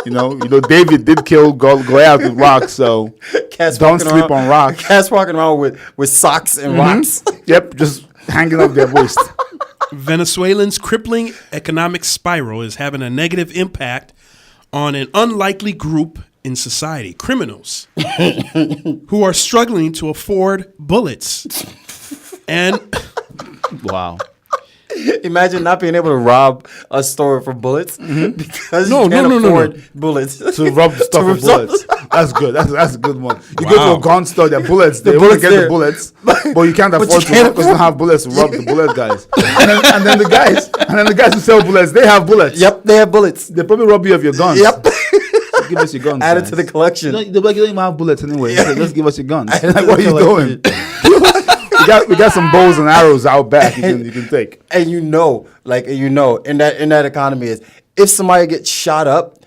You know, David did kill Goliath with rocks, so Cats don't walking sleep around- on rocks. Cats walking around with socks and rocks. Yep, just hanging off their waist. Venezuelans' crippling economic spiral is having a negative impact on an unlikely group in society, criminals who are struggling to afford bullets. And Wow. Imagine not being able to rob a store for bullets because No, you can't no. afford bullets. To rub the stuff with rub- bullets. That's good. That's a good one. You go Wow. to a gun store, there are bullets. They want to bullets get there. the bullets, but you can't But afford you to can't because you don't have bullets to rub the bullet guys. And then the guys who sell bullets, they have bullets. Yep, they have bullets. They probably rob you of your guns. Yep. So give us your guns. Add it guys. to the collection. They're like, you don't even have bullets anyway. So just give us your guns. Add it to Like, the what are you collection. doing? we got some bows and arrows out back you can take. And in that economy is if somebody gets shot up,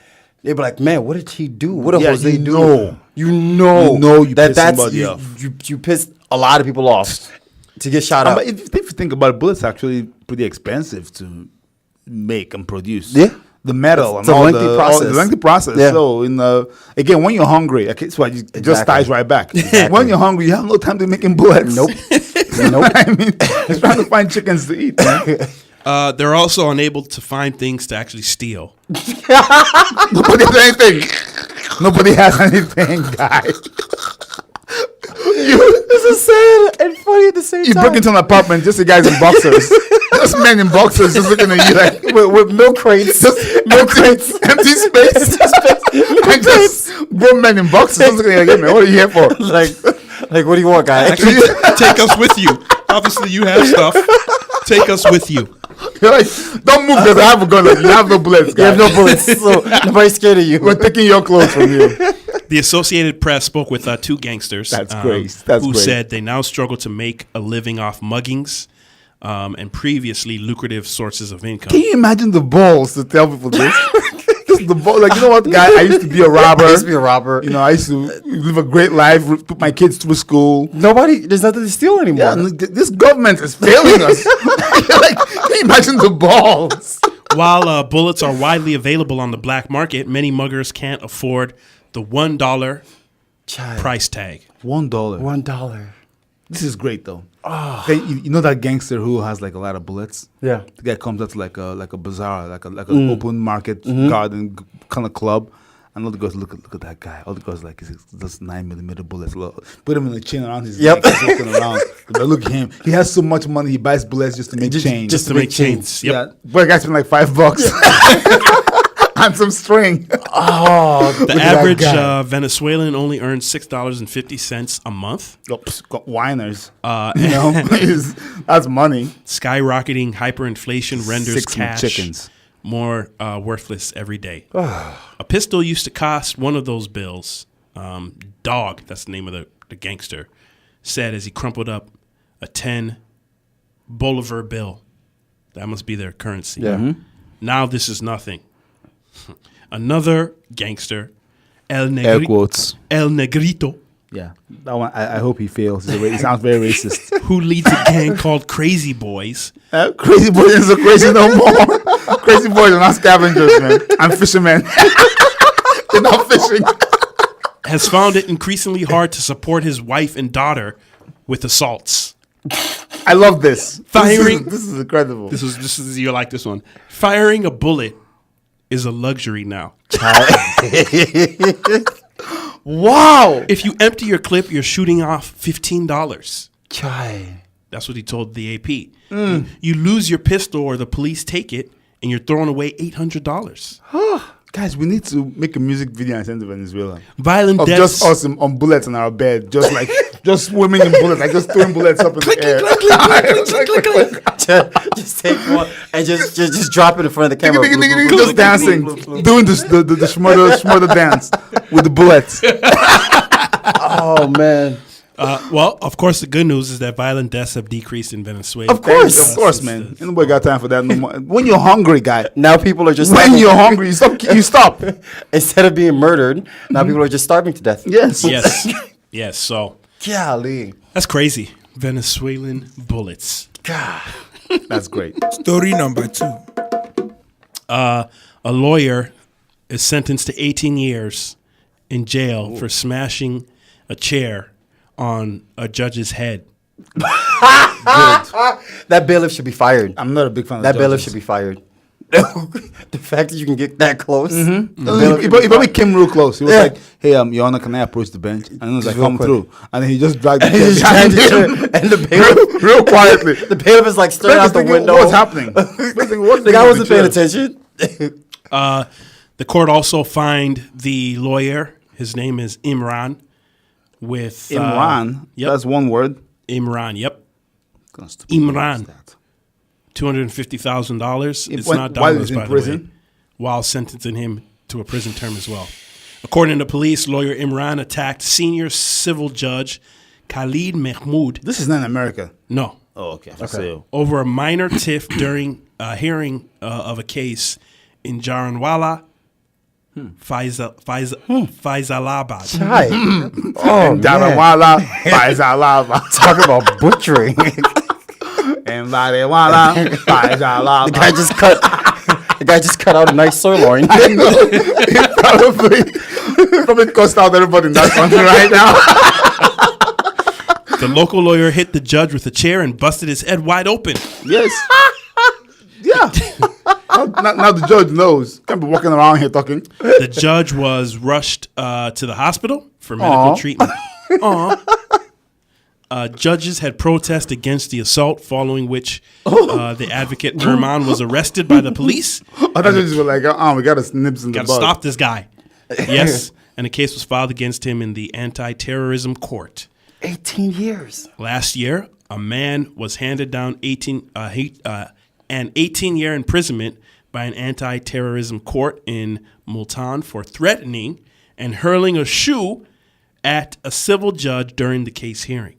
they be like, man, what did he do? What did Yeah, Jose you do? know. You know You that pissed that's somebody you, off. you pissed a lot of people off to get shot up. But if you think about it, bullets are actually pretty expensive to make and produce. Yeah. The metal It's and a all lengthy the process. lengthy process. Yeah. So again, when you're hungry, okay, so it just Exactly. ties right back. When you're hungry, you have no time to making bullets. Nope. Nope. I mean, he's trying to find chickens to eat, man. They're also unable to find things to actually steal. Nobody has anything. Nobody has anything, guy. This is sad and funny at the same You time. broke into an apartment, just the guys in boxers. Just men in boxers just looking at you like with milk crates. milk crates, empty space. And just grown men in boxers just looking at you like, hey, man, what are you here for? like, what do you want, guy? Actually, take us with you. Obviously, you have stuff. Take us with you. You're like, don't move because I have a gun. Like, you have no bullets, You guy. have no bullets, so nobody's scared of you. We're taking your clothes from you. The Associated Press spoke with two gangsters. That's great. That's who great. said they now struggle to make a living off muggings and previously lucrative sources of income. Can you imagine the balls to tell people this? Just the ball, like, you know what, guy? I used to be a robber. I used to be a robber. You know, I used to live a great life, put my kids through school. There's nothing to steal anymore. Yeah, and this government is failing us. Like, can you imagine the balls? While bullets are widely available on the black market, many muggers can't afford the $1 price tag. $1. $1. This is great though. You know that gangster who has like a lot of bullets? Yeah. The guy comes out to like a bazaar, like an open market garden kind of club. And all the girls look at that guy. All the girls like, this 9mm bullets. Look. Put him in a chain around his neck. He's looking around. But look at him. He has so much money. He buys bullets just to make chains. Just to make chains. Yep. Yeah. But the guy spent like $5 and some string. The average Venezuelan only earns $6.50 a month. Whiners. You know, that's money. Skyrocketing hyperinflation renders 6 cash chickens. more worthless every day. A pistol used to cost one of those bills. Dog, that's the name of the gangster, said as he crumpled up a 10 Bolivar bill. That must be their currency. Yeah. Mm-hmm. Now this is nothing. Another gangster, Air quotes. El Negrito, Yeah, that one. I hope he fails. He sounds very racist. who leads a gang called Crazy Boys, Crazy boys ain't so crazy no more. Crazy boys are not scavengers, man. I'm fishermen. They're not fishing. has found it increasingly hard to support his wife and daughter with assaults. I love this. Firing. This is incredible. This is you like this one. Firing a bullet is a luxury now. Wow. If you empty your clip, you're shooting off $15. Chai. That's what he told the AP. You lose your pistol or the police take it, and you're throwing away $800. Guys, we need to make a music video and send to Venezuela. Violent Of deaths. just us on bullets in our bed. Just like, just swimming in bullets. Like just throwing bullets up in the air. Just take one and just drop it in front of the camera. Just dancing. Doing the shmurda dance with the bullets. Oh, man. Well, of course, the good news is that violent deaths have decreased in Venezuela. Of course, man. Ain't nobody got time for that no more. When you're hungry, guy. Now people are just When starving. you're hungry, you stop. Instead of being murdered, now people are just starving to death. Yes. Yes. Yes. So Golly. that's crazy. Venezuelan bullets. That's great. Story number 2. A lawyer is sentenced to 18 years in jail for smashing a chair on a judge's head. That bailiff should be fired. I'm not a big fan of That bailiff judges. should be fired. The fact that you can get that close. He probably came real close. He was like, "Hey, Your Honor, can I approach the bench?" And he was like, Just real "Come quick. through." And then he just dragged the And he just chair dragged behind the him. chair, and the bailiff, real quietly. the bailiff is like staring out the Thinking, window. What's happening? The guy wasn't paying attention. The court also fined the lawyer. His name is Imran. With Imran. Yep. That's one word. Imran. Yep. Imran. $250,000. It's When- not while dollars, he's in by the prison? way. While sentencing him to a prison term as well. According to police, lawyer Imran attacked senior civil judge Khalid Mahmoud. This is not in America. No. Oh, okay. So, Over a minor tiff during a hearing of a case in Jaranwala, Faisalabad. Hi. Oh, man. Darawala, Faizalava, Talk about butchering. and Ladewala, Faizalava. The guy just cut out a nice sirloin. Probably cussed out everybody in that country right now. The local lawyer hit the judge with a chair and busted his head wide open. Yes. Yeah. Now the judge knows. Can't be walking around here talking. The judge was rushed to the hospital for medical treatment. Judges had protest against the assault, following which the advocate Erman was arrested by the police. Other judges were like, we got to nips in the Got bud. to stop this guy. Yes, and a case was filed against him in the anti-terrorism court. 18 years. Last year, a man was handed down an 18-year imprisonment by an anti-terrorism court in Multan for threatening and hurling a shoe at a civil judge during the case hearing.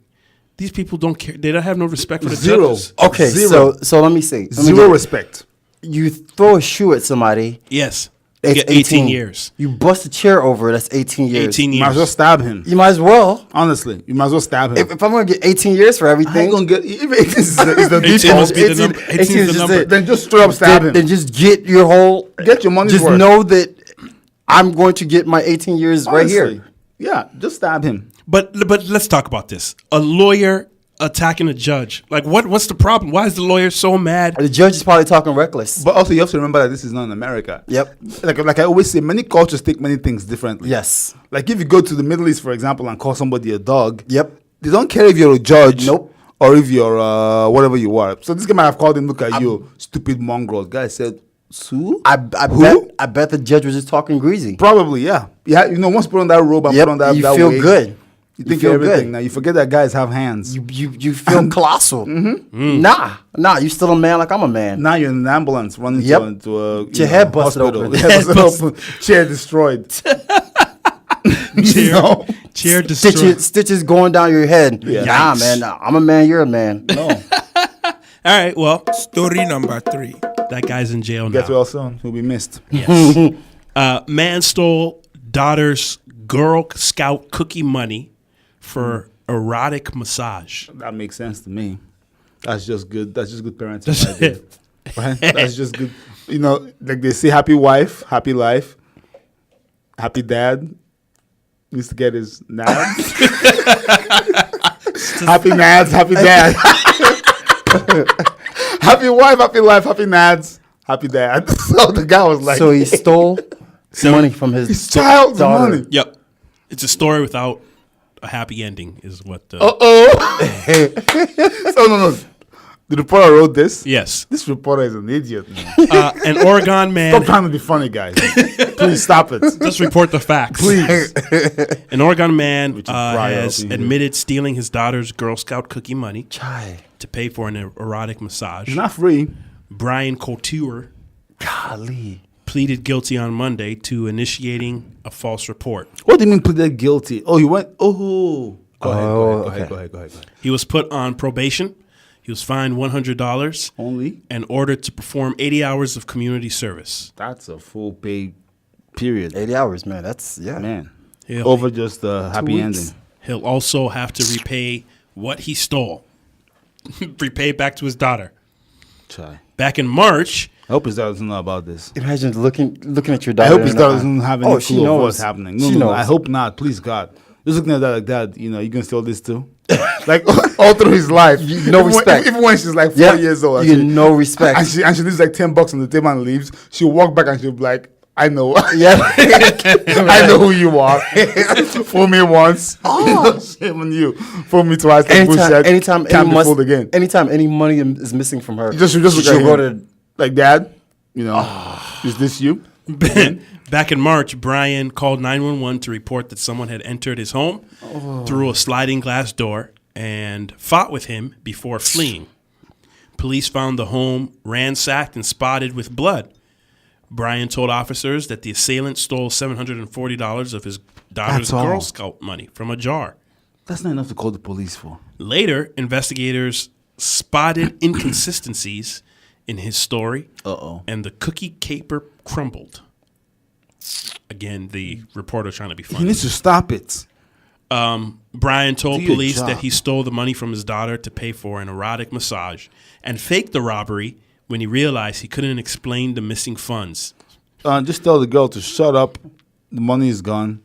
These people don't care. They don't have no respect for the judges. Okay, Zero. so let me see. Zero respect. You throw a shoe at somebody. Yes. It's Get 18 years. You bust a chair over. That's 18 years. 18 You might as well years. stab him. You might as well. Honestly, you might as well stab him. If I'm gonna get 18 years for I everything, ain't gonna get even 18 is the 18 default. must be the number. 18 is the just number. it. Then just straight up stab him. Then just get your whole. Get your money's Just worth. know that I'm going to get my 18 years right Honestly. here. Yeah, just stab him. But let's talk about this. A lawyer attacking a judge. Like, what's the problem? Why is the lawyer so mad? The judge is probably talking reckless. But also, you have to remember that this is not in America. Yep. Like I always say, many cultures take many things differently. Yes. Like if you go to the Middle East, for example, and call somebody a dog. Yep. They don't care if you're a judge. Nope. Or if you're whatever you are. So this guy might have called him, look at you, stupid mongrel. Guy said, Sue? I Who? bet the judge was just talking greasy. Probably, yeah. Yeah, once put on that robe and Yep. put on that You that feel wig, good. You think feel you're everything. good. Now you forget that guys have hands. You feel colossal. Nah. You still a man like I'm a man. Now you're in an ambulance running Yep. to a Your head busted open. Head busted open. Chair destroyed. Chair destroyed. Stitches going down your head. Yeah. Nah, Yikes. man. I'm a man. You're a man. No. All right, well, Story number 3. that guy's in jail Get now. well soon. He'll be missed. Yes. Man stole daughter's Girl Scout cookie money for erotic massage. That makes sense to me. That's just good. That's just good parenting. Right there. Right? That's just good. Like they say, happy wife, happy life, happy dad. Needs to get his nads. Happy nads, happy dad. Happy wife, happy life, happy nads, happy dad. So the guy was like, So he stole money from his child's daughter. money. Yep. It's a story without a happy ending is what the... So no. The reporter wrote this. Yes. This reporter is an idiot, man. An Oregon man... Stop trying to be funny, guys. Please stop it. Just report the facts. Please. An Oregon man Which is Brian has up in here. admitted stealing his daughter's Girl Scout cookie money Chai. to pay for an erotic massage. It's not free. Brian Couture Golly. pleaded guilty on Monday to initiating a false report. What do you mean pleaded guilty? Oh, he went. Oh. Go ahead. Go ahead. He was put on probation. He was fined $100 Only? and ordered to perform 80 hours of community service. That's a full pay period. 80 hours, man. That's, yeah. Man. He'll, Over just a happy weeks. ending. he'll also have to repay what he stole. Repay back to his daughter. Try. Back in March, I hope his daughter doesn't know about this. Imagine looking at your I daughter. hope his in daughter the eye. doesn't have any she clue of knows. what's happening. She No, knows. I hope not. Please, God. Just looking at that like that, you can steal this too. Like all through his life. No Even when- respect. Even when she's like 4 Yeah. years old. You get no respect. And she leaves like $10 on the table and leaves. She'll walk back and she'll be like, I know. Yeah. I know who you are. Fool me once. Shame on you. Fool me twice. Like anytime can't any be fooled again. anytime any money is missing from her, You just look she'll at go him. to Like, Dad, is this you? back in March, Brian called 911 to report that someone had entered his home through a sliding glass door and fought with him before fleeing. Police found the home ransacked and spotted with blood. Brian told officers that the assailant stole $740 of his daughter's That's all. Girl Scout money from a jar. That's not enough to call the police for. Later, investigators spotted inconsistencies in his story, and the cookie caper crumbled. Again, the reporter trying to be He funny. needs to stop it. Brian told Do your police job. that he stole the money from his daughter to pay for an erotic massage and faked the robbery when he realized he couldn't explain the missing funds. Just tell the girl to shut up. The money is gone.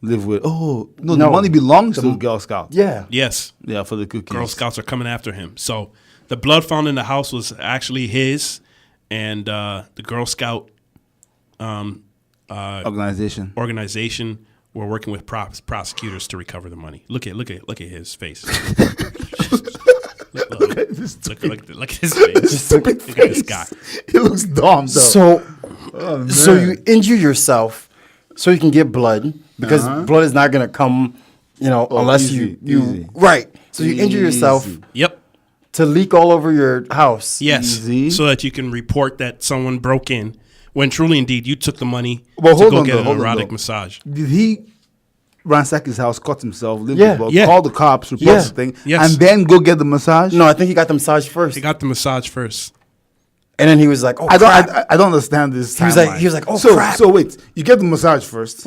live with. Oh no, the No. money belongs to the Girl Scout. Yeah. Yes. Yeah, for the cookies. Girl Scouts are coming after him. So the blood found in the house was actually his, and the Girl Scout Organization. were working with prosecutors to recover the money. Look at his face. look at his face. Stupid Look at this guy. He looks dumb though. So, Oh, so man. you injure yourself so you can get blood because blood is not gonna come, unless easy, you easy. right. So you injure yourself Easy. Yep. to leak all over your house. Yes. Easy. So that you can report that someone broke in when truly indeed you took the money Well, to hold go on get though, an hold on erotic though. massage. Did he ransack his house, cut himself, live Yeah. with blood, Yeah. call the cops, report Yeah. the thing, Yes. and then go get the massage? No, I think he got the massage first, He got the massage first. and then he was like, "Oh, I don't. crap." I don't understand this. He was like, "Oh, so, crap." So wait, you get the massage 1st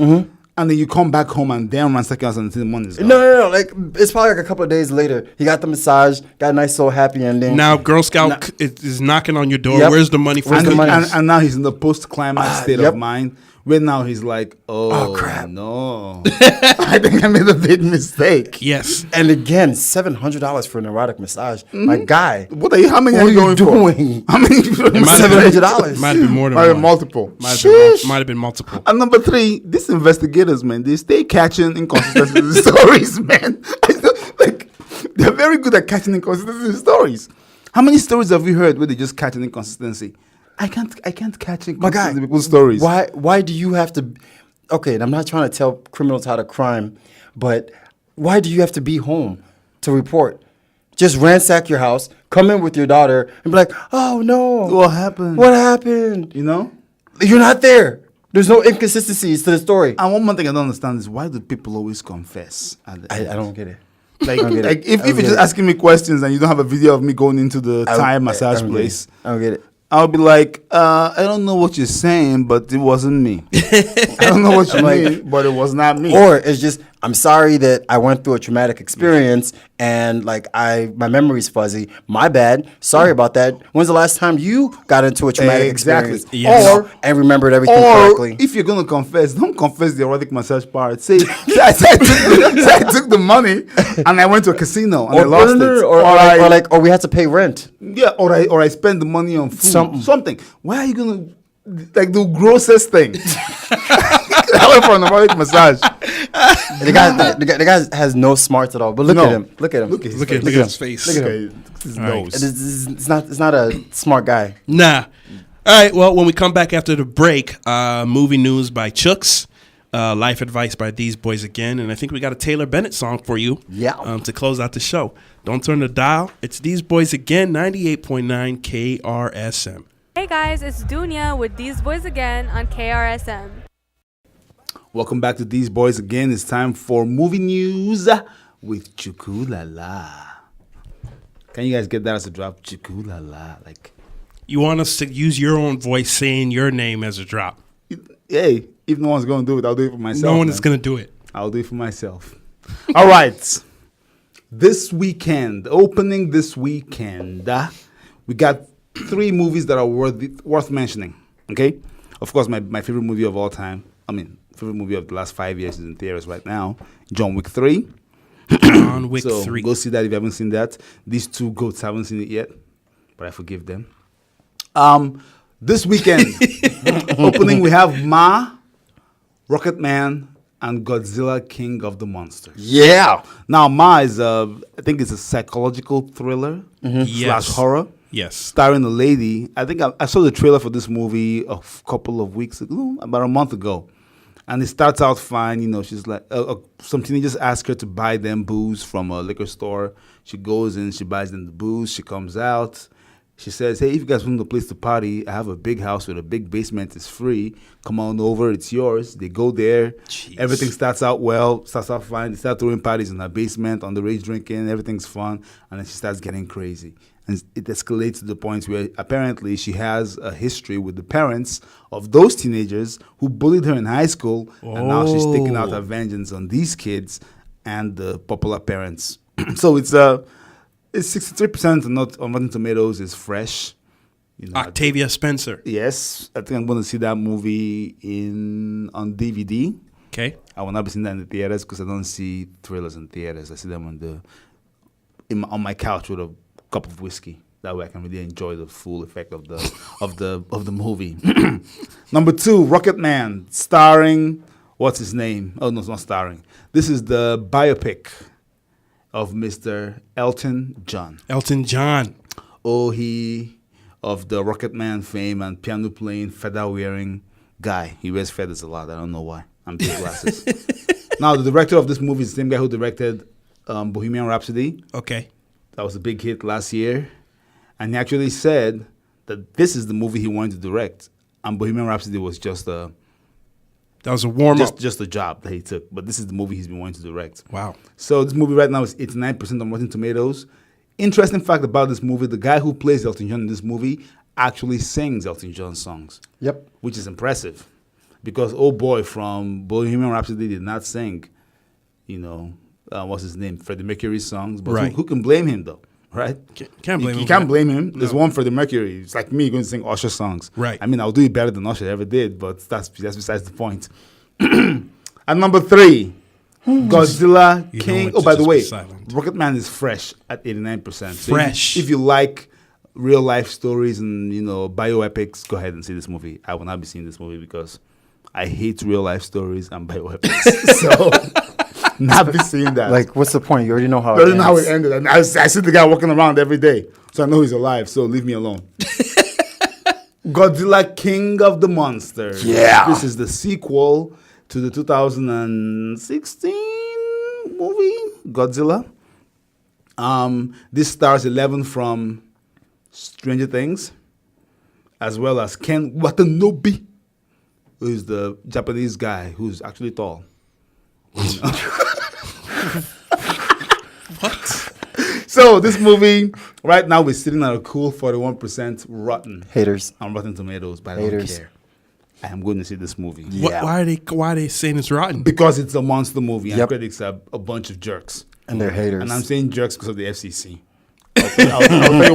and then you come back home and then ransack your house until the money is gone. No. Like it's probably like a couple of days later. He got the massage, got a nice little happy ending. Now Girl Scout is knocking on your door. Yep. Where's the money for Where's and, the money? and now he's in the post-climax state yep. of mind. Where now he's like, oh crap. no, I think I made a big mistake. Yes. And again, $700 for an erotic massage. My guy, What are you? How many what are are you you going doing? for? How many? $700. Might have been more than Might have one. multiple. Might have been multiple. And number 3, these investigators, man, they stay catching inconsistencies in stories, man. Like they're very good at catching inconsistencies in stories. How many stories have you heard where they just catch an inconsistency? I can't catch My guy, inconsistency in people's stories. Why do you have to? Okay, and I'm not trying to tell criminals how to crime, but why do you have to be home to report? Just ransack your house, come in with your daughter, and be like, "Oh no, What happened? What happened? You know? You're not there. There's no inconsistencies to the story." And one more thing I don't understand is why do people always confess? At the I end? don't get it. Like, I don't get it. like if I don't you're get just it. asking me questions and you don't have a video of me going into the Thai massage I don't get place, it. I don't get it. I'll be like, I don't know what you're saying, but it wasn't me. I don't know what you mean, but it was not me. Or it's just, I'm sorry that I went through a traumatic experience and like my memory's fuzzy. My bad. Sorry about that. When's the last time you got into a traumatic Exactly. experience? Yes. And remembered everything Or correctly? if you're gonna confess, don't confess the erotic massage part. Say I took the money and I went to a casino and I lost it. Or we had to pay rent. Yeah, or I spend the money on food. Something. Something. Why are you gonna like the grossest thing? I went for an erotic massage. The guy has no smarts at all. But look No. at him. Look at him. Look at his Look face. at his face. Look at Okay, him. his All right. nose. It's not a smart guy. Nah. All right. Well, when we come back after the break, movie news by Chooks, life advice by These Boys Again, and I think we got a Taylor Bennett song for you. Yeah. To close out the show. Don't turn the dial. It's These Boys Again, 98.9 KRSM. Hey guys, it's Dunya with These Boys Again on KRSM. Welcome back to These Boys Again. It's time for movie news with Chukulala. Can you guys get that as a drop? Chukulala. Like, You want us to use your own voice saying your name as a drop. hey, if no one's going to do it, I'll do it for myself. No one man. is going to do it. I'll do it for myself. All right. This weekend, opening this weekend, we got 3 movies that are worth mentioning. Okay? Of course, my favorite movie of all time, favorite movie of the last 5 years is in theaters right now, John Wick 3. John Wick So 3. go see that if you haven't seen that. These 2 goats haven't seen it yet, but I forgive them. This weekend, opening, we have Ma, Rocket Man, and Godzilla King of the Monsters. Yeah. Now, Ma is I think it's a psychological thriller slash Yes. horror, Yes. starring a lady. I think I saw the trailer for this movie a couple of weeks ago, about a month ago. And it starts out fine. You know, she's like, some teenagers ask her to buy them booze from a liquor store. She goes in, she buys them the booze. She comes out. She says, hey, if you guys want a place to party, I have a big house with a big basement. It's free. Come on over. It's yours. They go there. Jeez. Everything starts out well, starts out fine. They start throwing parties in her basement, underage drinking. Everything's fun. And then she starts getting crazy. And it escalates to the point where apparently she has a history with the parents of those teenagers who bullied her in high school. And now she's taking out her vengeance on these kids and the popular parents. So it's 63% on Rotten Tomatoes is fresh. You know, Octavia Spencer. yes, I think I'm going to see that movie on DVD. Okay. I will not be seeing that in the theaters because I don't see thrillers in theaters. I see them on my couch with a cup of whiskey. That way I can really enjoy the full effect of the movie. Number 2, Rocket Man, starring, what's his name? Oh, no, it's not starring. This is the biopic of Mr. Elton John. Elton John. Oh, he of the Rocket Man fame and piano playing, feather wearing guy. He wears feathers a lot. I don't know why. I'm big glasses. Now, the director of this movie is the same guy who directed Bohemian Rhapsody. Okay. That was a big hit last year. And he actually said that this is the movie he wanted to direct. And Bohemian Rhapsody was just a warm-up. Just a job that he took. But this is the movie he's been wanting to direct. Wow. So this movie right now is 89% on Rotten Tomatoes. Interesting fact about this movie, the guy who plays Elton John in this movie actually sings Elton John songs. Yep. Which is impressive. Because old boy from Bohemian Rhapsody did not sing, what's his name? Freddie Mercury's songs. But right. who can blame him, though? Right? Can't blame him. You can't blame him. There's one Freddie Mercury. It's like me going to sing OSHE songs. Right. I mean, I'll do it better than OSHE ever did, but that's besides the point. At number 3, Godzilla King. Oh, by the way, Rocket Man is fresh at 89%. So fresh. If you like real life stories and bioepics, go ahead and see this movie. I will not be seeing this movie because I hate real life stories and bioepics. So not be seeing that. Like, what's the point? You already know how it ends. How it ended. And I see the guy walking around every day, so I know he's alive. So leave me alone. Godzilla King of the Monsters. Yeah. This is the sequel to the 2016 movie, Godzilla. This stars 11 from Stranger Things, as well as Ken Watanabe, who's the Japanese guy who's actually tall. What? So this movie right now is sitting at a cool 41% rotten. Haters on Rotten Tomatoes, but I don't care. I am going to see this movie. Yeah. Why are they saying it's rotten? Because it's a monster movie and critics are a bunch of jerks. And they're haters. And I'm saying jerks because of the FCC. I'll tell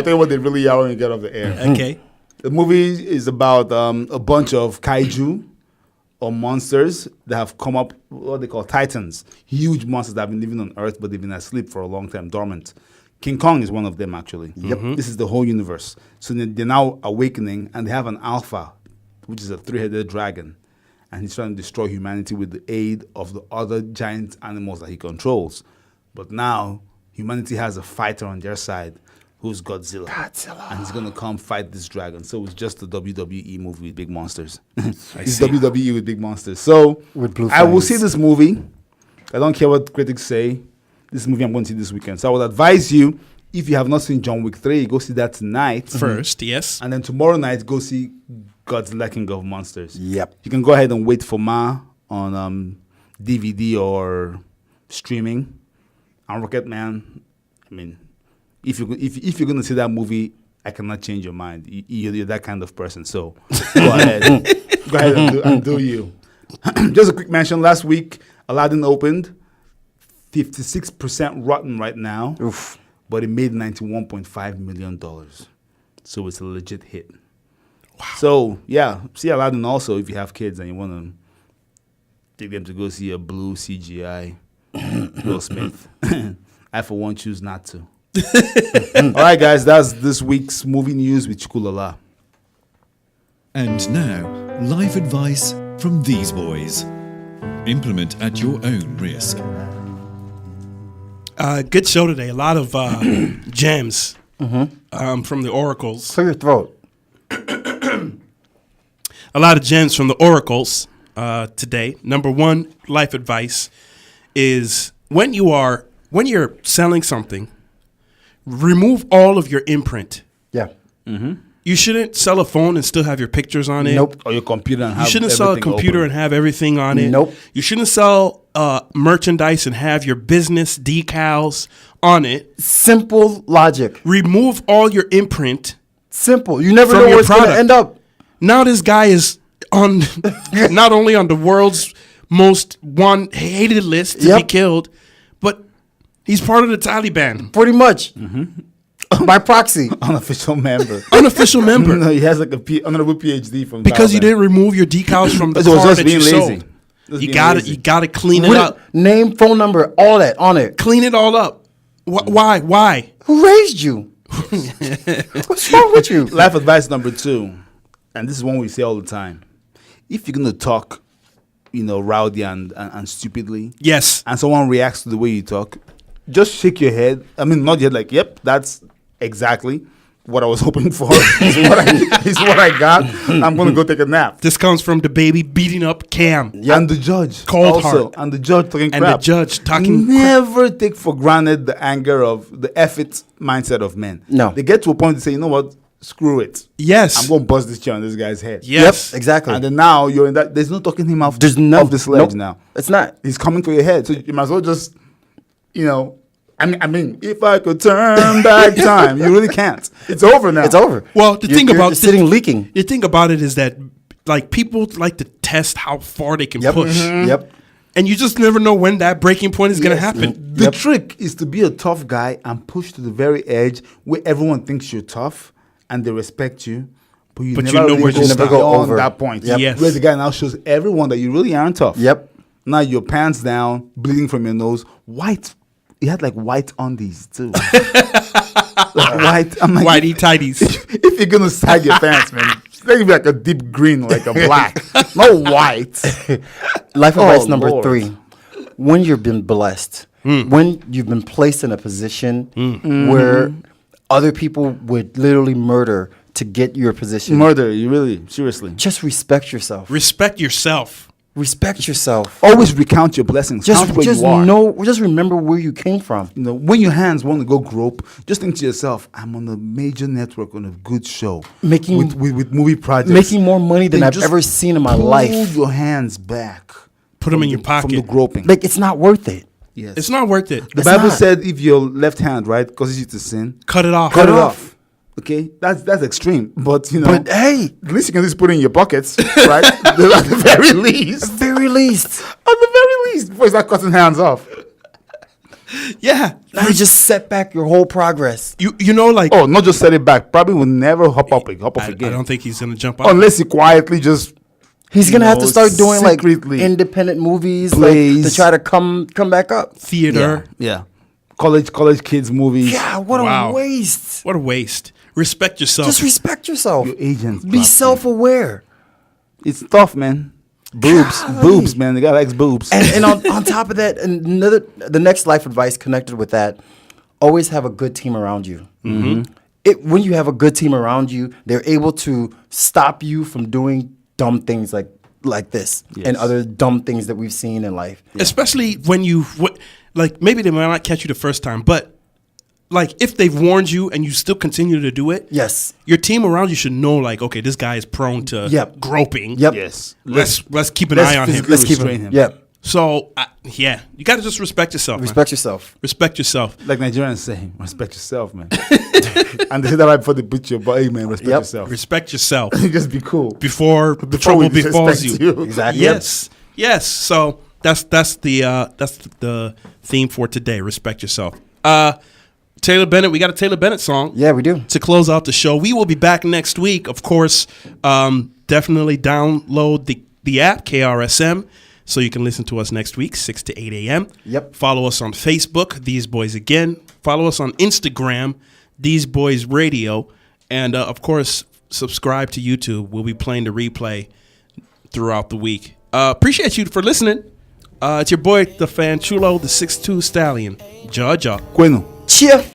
you what they really are when you get off the air. Okay. The movie is about a bunch of kaiju or monsters that have come up, what they call titans, huge monsters that have been living on Earth, but they've been asleep for a long time, dormant. King Kong is one of them, actually. Yep. This is the whole universe. So they're now awakening, and they have an alpha, which is a 3-headed dragon, and he's trying to destroy humanity with the aid of the other giant animals that he controls. But now, humanity has a fighter on their side, who's Godzilla. And he's going to come fight this dragon. So it's just a WWE movie with big monsters. It's WWE with big monsters. So with blue I will see this movie. I don't care what critics say. This movie I'm going to see this weekend. So I would advise you, if you have not seen John Wick 3, go see that tonight. First, yes. And then tomorrow night, go see Godzilla King of Monsters. Yep. You can go ahead and wait for Ma on DVD or streaming. And Rocket Man, I mean, if you're going to see that movie, I cannot change your mind. You're that kind of person. So go ahead. Go ahead and do you. Just a quick mention. Last week, Aladdin opened. 56% rotten right now. Oof. But it made $91.5 million. So it's a legit hit. Wow. So, yeah, see Aladdin also if you have kids and you want to take them to go see a blue CGI Will Smith. I, for one, choose not to. All right, guys, that's this week's movie news with Chukulala. And now, life advice from these boys. Implement at your own risk. Good show today. A lot of gems from the oracles. Clear your throat. A lot of gems from the oracles today. Number one, life advice is when you're selling something, remove all of your imprint. Yeah. Mm-hmm. You shouldn't sell a phone and still have your pictures on it. Nope. Or your computer and have You shouldn't sell a computer open. and have everything on it. Nope. You shouldn't sell merchandise and have your business decals on it. Simple logic. Remove all your imprint. Simple. You never From know your where it's going to product. end up. Now this guy is on not only on the world's most hated list to be killed, but he's part of the Taliban. Pretty much. By proxy. Unofficial member. Unofficial member. No, he has like honorable PhD from Because you Taliban. didn't remove your decals from the It was car just that being you lazy. sold. Just You being got lazy. You got to clean it With up. Name, phone number, all that on it. Clean it all up. Why? Who raised you? What's wrong with you? Life advice number 2, and this is one we say all the time. If you're gonna talk, rowdy and stupidly, Yes. and someone reacts to the way you talk, just shake your head. I mean, not yet. Like, yep, that's exactly what I was hoping for. It's what I got. I'm gonna go take a nap. This comes from the baby beating up Cam. And the judge, Cold also, heart. and the judge talking And crap. the judge talking Never take for granted the anger of the effort mindset of men. No. They get to a point to say, you know what? Screw it. Yes. I'm gonna bust this chair on this guy's head. Yes. Yep, exactly. And then now you're in that. There's no talking him off. There's no off the sledge nope, now. It's not. He's coming for your head. So you might as well just, I mean, if I could turn back time, you really can't. It's over now. It's over. Well, the thing about you're sitting leaking. The thing about it is that like people like to test how far they can Yep. push. Yep. And you just never know when that breaking point is going to happen. The trick is to be a tough guy and push to the very edge where everyone thinks you're tough and they respect you. But you But you never know really where to go stop. beyond over. that point. Yep. Yes. Where the guy now shows everyone that you really aren't tough. Yep. Now your pants down, bleeding from your nose, white. He had like white undies too. Like white. I'm like, Whitey tighties. if you're gonna sag your pants, man, it's gonna be like a deep green, like a black, not white. Life advice Oh, number Lord. 3. When you've been blessed, when you've been placed in a position where other people would literally murder to get your position, Murder, you really, seriously. just respect yourself. Respect yourself. Respect yourself. Always recount your blessings. Count where Just you are. just remember where you came from. When your hands want to go grope, just think to yourself, I'm on a major network on a good show. Making- with movie projects. Making more money than Then I've just ever seen in my pull life. your hands back. Put them in from your the- pocket. From the groping. Like, it's not worth it. Yes. It's not worth it. The It's Bible not. said if your left hand, right, causes you to sin, Cut it off. cut it off. Okay? That's extreme. But, But hey, at least you can just put it in your pockets, right? At the very least. very least, At the very least, before you start cutting hands off. Yeah. now you just set back your whole progress. You know, like Oh, not just set it back. Probably will never hop off I again. don't think he's gonna jump out. Unless you quietly just He's gonna have to start doing like secretly independent movies, plays. like, to try to come back up. Theater. Yeah. College kids movies. Yeah, what Wow. a waste. What a waste. Respect yourself. Just respect yourself. Your agents. Be self-aware. It's tough, man. Boobs, man. The guy likes boobs. And on top of that, the next life advice connected with that, always have a good team around you. When you have a good team around you, they're able to stop you from doing dumb things like this and other dumb things that we've seen in life. Especially when like maybe they might not catch you the first time, but like if they've warned you and you still continue to do it, Yes. your team around you should know like, okay, this guy is prone to Yep. groping. Yep. Yes. Let's keep an let's eye on him. physically Let's keep restrain him. him. Yep. So yeah, you got to just respect yourself. Man. Respect yourself. Respect yourself. Like Nigerians say, respect yourself, man. And they say that right before they put you, but hey, man, respect Yep. yourself. Respect yourself Just be cool. before the Before trouble we befalls disrespect you. Exactly. Yes. So that's the theme for today. Respect yourself. Taylor Bennett, we got a Taylor Bennett song. Yeah, we do. To close out the show. We will be back next week. Of course, definitely download the app, KRSM, so you can listen to us next week, 6 to 8 a.m. Yep. Follow us on Facebook, These Boys Again. Follow us on Instagram, These Boys Radio. And, of course, subscribe to YouTube. We'll be playing the replay throughout the week. Appreciate you for listening. It's your boy, the Fan Chulo, the 6'2 Stallion. Jaja. Bueno. Cheer.